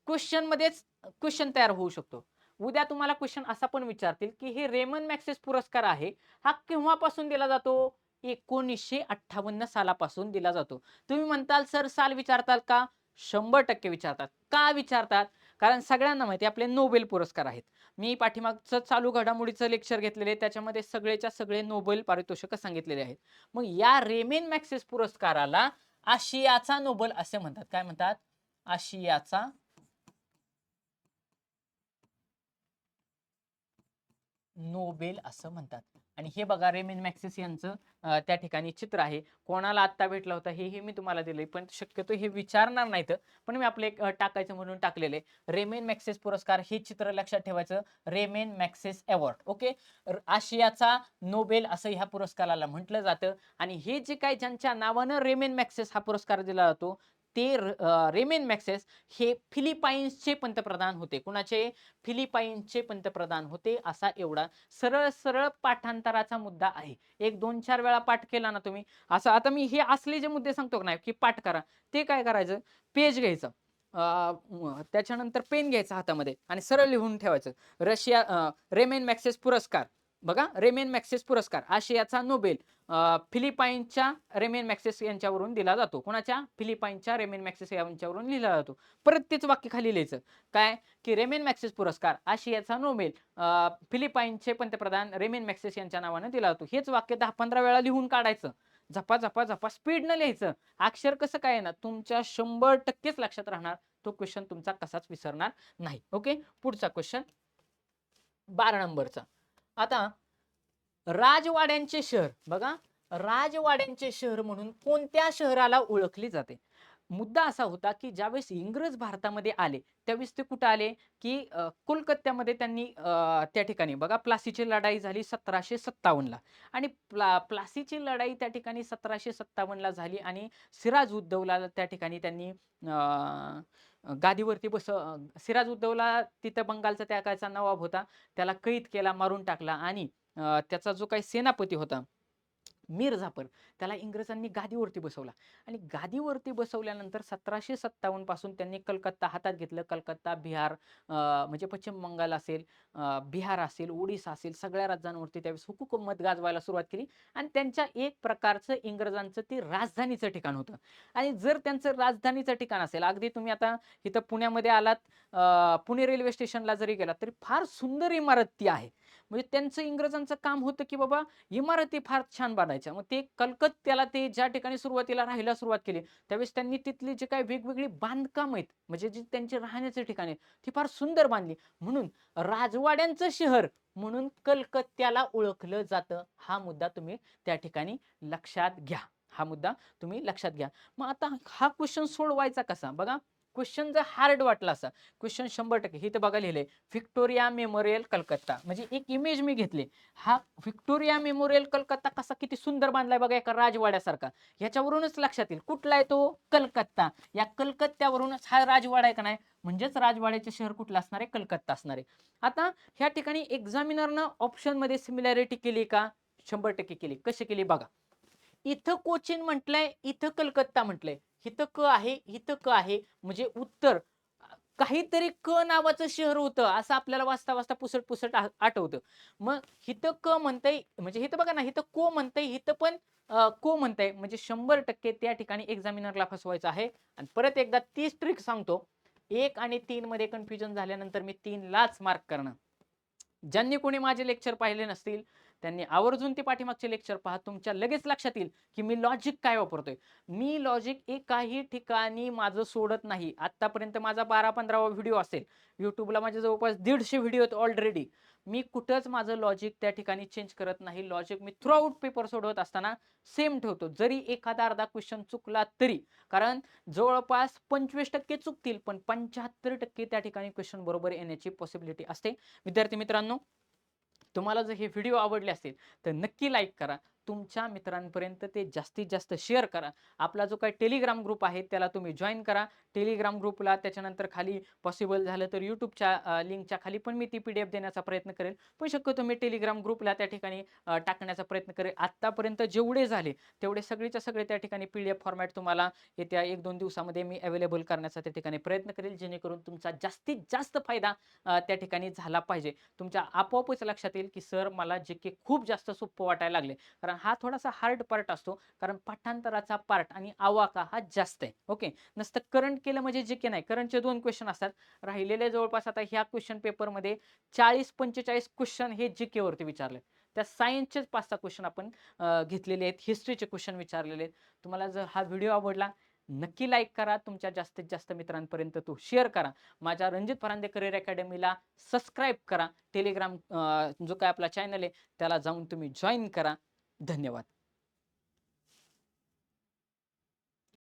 क्वेश्चन मध्येच क्वेश्चन तयार होऊ शकतो. उद्या तुम्हाला क्वेश्चन असा पण विचारतील की हे रेमन मॅक्सेस पुरस्कार आहे हा केव्हापासून दिला जातो? 1958 सालापासून दिला जातो. तुम्ही म्हणताल सर साल विचारताल का? 100% विचारतात. का विचारतात? कारण सगळ्यांना माहिती आपले नोबेल पुरस्कार आहेत. मी पाठीमागचं चालू घडामोडीचं लेक्चर घेतलेले, त्याच्यामध्ये सगळेच्या सगळे नोबेल पारितोषिक सांगितलेले आहेत. मग या रेमेन मॅक्सेस पुरस्काराला आशियाचा नोबेल असे म्हणतात. काय म्हणतात? आशियाचा नोबेल असं म्हणतात. आणि हे बघा रेमेन मॅक्सेस यांचं त्या ठिकाणी चित्र आहे. कोणाला आत्ता भेटला होता हे मी तुम्हाला दिले, पण शक्यतो हे विचारणार नाहीत, पण मी आपले टाकायचं म्हणून टाकलेले. रेमेन मॅक्सेस पुरस्कार हे चित्र लक्षात ठेवायचं. Ramon Magsaysay award. ओके, आशियाचा नोबेल असं ह्या पुरस्काराला म्हटलं जातं. आणि हे जे काही ज्यांच्या नावानं रेमेन मॅक्सेस हा पुरस्कार दिला जातो ते रेमेन मॅक्सेस हे फिलिपाईन्सचे पंतप्रधान होते. कुणाचे? फिलिपाईन्सचे पंतप्रधान होते. असा एवढा सरळ सरळ पाठांतराचा मुद्दा आहे. एक 2-4 वेळा पाठ केला ना तुम्ही, असं आता मी हे असले जे मुद्दे सांगतो की नाही की पाठ करा, ते काय करायचं? पेज घ्यायचं, त्याच्यानंतर पेन घ्यायचा हातामध्ये आणि सरळ लिहून ठेवायचं. रेमेन मॅक्सेस पुरस्कार. बघा, रेमेन मॅक्सेस पुरस्कार आशियाचा नोबेल फिलिपाईनच्या रेमेन मॅक्सेस यांच्यावरून दिला जातो. कोणाच्या? फिलिपाईनच्या रेमेन मॅक्सेस यांच्यावरून लिहिला जातो. परत तेच वाक्य खाली लिहायचं. काय? की रेमेन मॅक्सेस पुरस्कार आशियाचा नोबेल फिलिपाईनचे पंतप्रधान रेमेन मॅक्सेस यांच्या नावाने दिला जातो. हेच वाक्य 10-15 वेळा लिहून काढायचं. झपा झपा झपा स्पीड न लिहायचं. अक्षर कसं काय ना तुमच्या 100%च लक्षात राहणार. तो क्वेश्चन तुमचा कसाच विसरणार नाही. ओके, पुढचा क्वेश्चन 12 नंबरचा. आता राजवाड्यांचे शहर. बघा, राजवाड्यांचे शहर म्हणून कोणत्या शहराला ओळखले जाते? मुद्दा असा होता की ज्यावेळेस इंग्रज भारतामध्ये आले त्यावेळेस ते कुठे आले की कोलकात्यामध्ये त्यांनी त्या ठिकाणी बघा प्लासीची लढाई झाली 1757 ला. आणि प्लासीची लढाई त्या ठिकाणी 1757 ला झाली आणि सिराज उद्दौला त्या ठिकाणी त्यांनी गादीवरती सिराज उद्दौला तिथं बंगालचा त्या काळचा नवाब होता, त्याला कैद केला, मारून टाकला. आणि त्याचा जो काही सेनापती होता मीर जाफर, त्याला इंग्रजांनी गादीवरती बसवला आणि गादीवरती बसवल्यानंतर 1757 पासून त्यांनी कलकत्ता हातात घेतलं. कलकत्ता, बिहार, म्हणजे पश्चिम बंगाल असेल, बिहार असेल, ओडिसा असेल, सगळ्या राज्यांवरती त्यावेळेस हुकूमत गाजवायला सुरुवात केली आणि त्यांच्या एक प्रकारचं इंग्रजांचं ते राजधानीचं ठिकाण होतं. आणि जर त्यांचं राजधानीचं ठिकाण असेल, अगदी तुम्ही आता इथं पुण्यामध्ये आलात, पुणे रेल्वे स्टेशनला जरी गेलात तरी फार सुंदर इमारत ती आहे. म्हणजे त्यांचं इंग्रजांचं काम होतं की बाबा इमारती फार छान बांधायच्या. मग ते कलकत्त्याला ते ज्या ठिकाणी सुरुवातीला राहायला सुरुवात केली, त्यावेळेस त्यांनी तिथली जी काही वेगवेगळी बांधकाम आहेत, म्हणजे जी त्यांचे राहण्याचे ठिकाण आहे, ती फार सुंदर बांधली. म्हणून राजवाड्यांचं शहर म्हणून कलकत्त्याला ओळखलं जातं. हा मुद्दा तुम्ही त्या ठिकाणी लक्षात घ्या. हा मुद्दा तुम्ही लक्षात घ्या. मग आता हा क्वेश्चन सोडवायचा कसा? बघा, क्वेश्चन जर हार्ड वाटला असा, क्वेश्चन 100% हे तर बघा लिहिलंय, व्हिक्टोरिया मेमोरियल कलकत्ता. म्हणजे एक इमेज मी घेतली. हा व्हिक्टोरिया मेमोरियल कलकत्ता कसा किती सुंदर बांधलाय बघा, एका राजवाड्यासारखा. ह्याच्यावरूनच लक्षात येईल कुठला आहे तो, कलकत्ता. या कलकत्त्यावरूनच हा राजवाडा आहे का नाही, म्हणजेच राजवाड्याचे शहर कुठलं असणार आहे, कलकत्ता असणार आहे. आता ह्या ठिकाणी एक्झामिनरनं ऑप्शन मध्ये सिमिलॅरिटी केली का, 100% केली. कशी केली बघा, इथं कोचीन म्हटलंय, इथं कलकत्ता म्हटलंय, इथं क आहे, इथं क आहे, म्हणजे उत्तर काहीतरी क नावाचं शहर होतं असं आपल्याला वाचता वाचता पुसट पुसट आठवतं. मग हिथं क म्हणतंय, म्हणजे हिथं बघा ना, हिथं को म्हणतंय, हिथं पण को म्हणतंय, म्हणजे 100% त्या ठिकाणी एक्झामिनरला फसवायचं आहे. आणि परत एकदा तीच ट्रिक सांगतो, 1 आणि 3 मध्ये कन्फ्युजन झाल्यानंतर मी 3 लाच मार्क करणार. ज्यांनी कोणी माझे लेक्चर पाहिले नसतील त्यांनी आवर्जून ते पाठीमागचे लेक्चर पहा. तुमच्या लगेच लक्षात येईल की मी लॉजिक काय वापरतोय. मी लॉजिक एकाही ठिकाणी माझं सोडत नाही. आतापर्यंत माझा 12-15वा व्हिडिओ असेल. YouTubeला माझे जवळपास 150 व्हिडिओ आहेत ऑलरेडी. मी कुठंच माझं लॉजिक त्या ठिकाणी चेंज करत नाही. लॉजिक मी थ्रूआउट पेपर सोडवत असताना सेम ठेवतो. जरी एखादा अर्धा क्वेश्चन चुकला तरी. कारण जवळपास 25% चुकतील पण 75% त्या ठिकाणी क्वेश्चन बरोबर येण्याची पॉसिबिलिटी असते. विद्यार्थी मित्रांनो, तुम्हाला जर हे व्हिडिओ आवडले असतील तर नक्की लाईक करा. तुमच्या मित्रांपर्यंत ते जास्तीत जास्त शेअर करा. आपला जो काही टेलिग्राम ग्रुप आहे त्याला तुम्ही जॉईन करा. टेलिग्राम ग्रुपला त्याच्यानंतर खाली पॉसिबल झालं तर YouTubeच्या लिंकच्या खाली पण मी ती PDF देण्याचा प्रयत्न करेल. पण शक्यतो मी टेलिग्राम ग्रुपला त्या ठिकाणी टाकण्याचा प्रयत्न करेल. आत्तापर्यंत जेवढे झाले तेवढे सगळेच्या सगळे त्या ठिकाणी PDF फॉर्मॅट तुम्हाला येत्या 1-2 दिवसामध्ये मी अवेलेबल करण्याचा त्या ठिकाणी प्रयत्न करेल, जेणेकरून तुमचा जास्तीत जास्त फायदा त्या ठिकाणी झाला पाहिजे. तुमच्या आपोआपच लक्षात येईल की सर मला जीके खूप जास्त सोपं वाटायला लागले. कारण हा थोडासा हार्ड पार्ट असतो. कारण पाठांतराचा पार्ट आणि आवाका हा जास्त आहे. ओके. नसतं करंट केलं म्हणजे जीके नाही. करंटचे 2 क्वेश्चन असतात. राहिलेले जवळपास आता ह्या क्वेश्चन पेपरमध्ये 40-45 क्वेश्चन हे जीके वरती विचारले. त्या सायन्सचेच 5-6 क्वेश्चन आपण घेतलेले आहेत. हिस्ट्रीचे क्वेश्चन विचारलेले आहेत. तुम्हाला जर हा व्हिडिओ आवडला नक्की लाईक करा. तुमच्या जास्तीत जास्त मित्रांपर्यंत तो शेअर करा. माझ्या रणजित फरांदे करिअर अकॅडमीला सबस्क्राईब करा. टेलिग्राम जो काय आपला चॅनल आहे त्याला जाऊन तुम्ही जॉइन करा. धन्यवाद.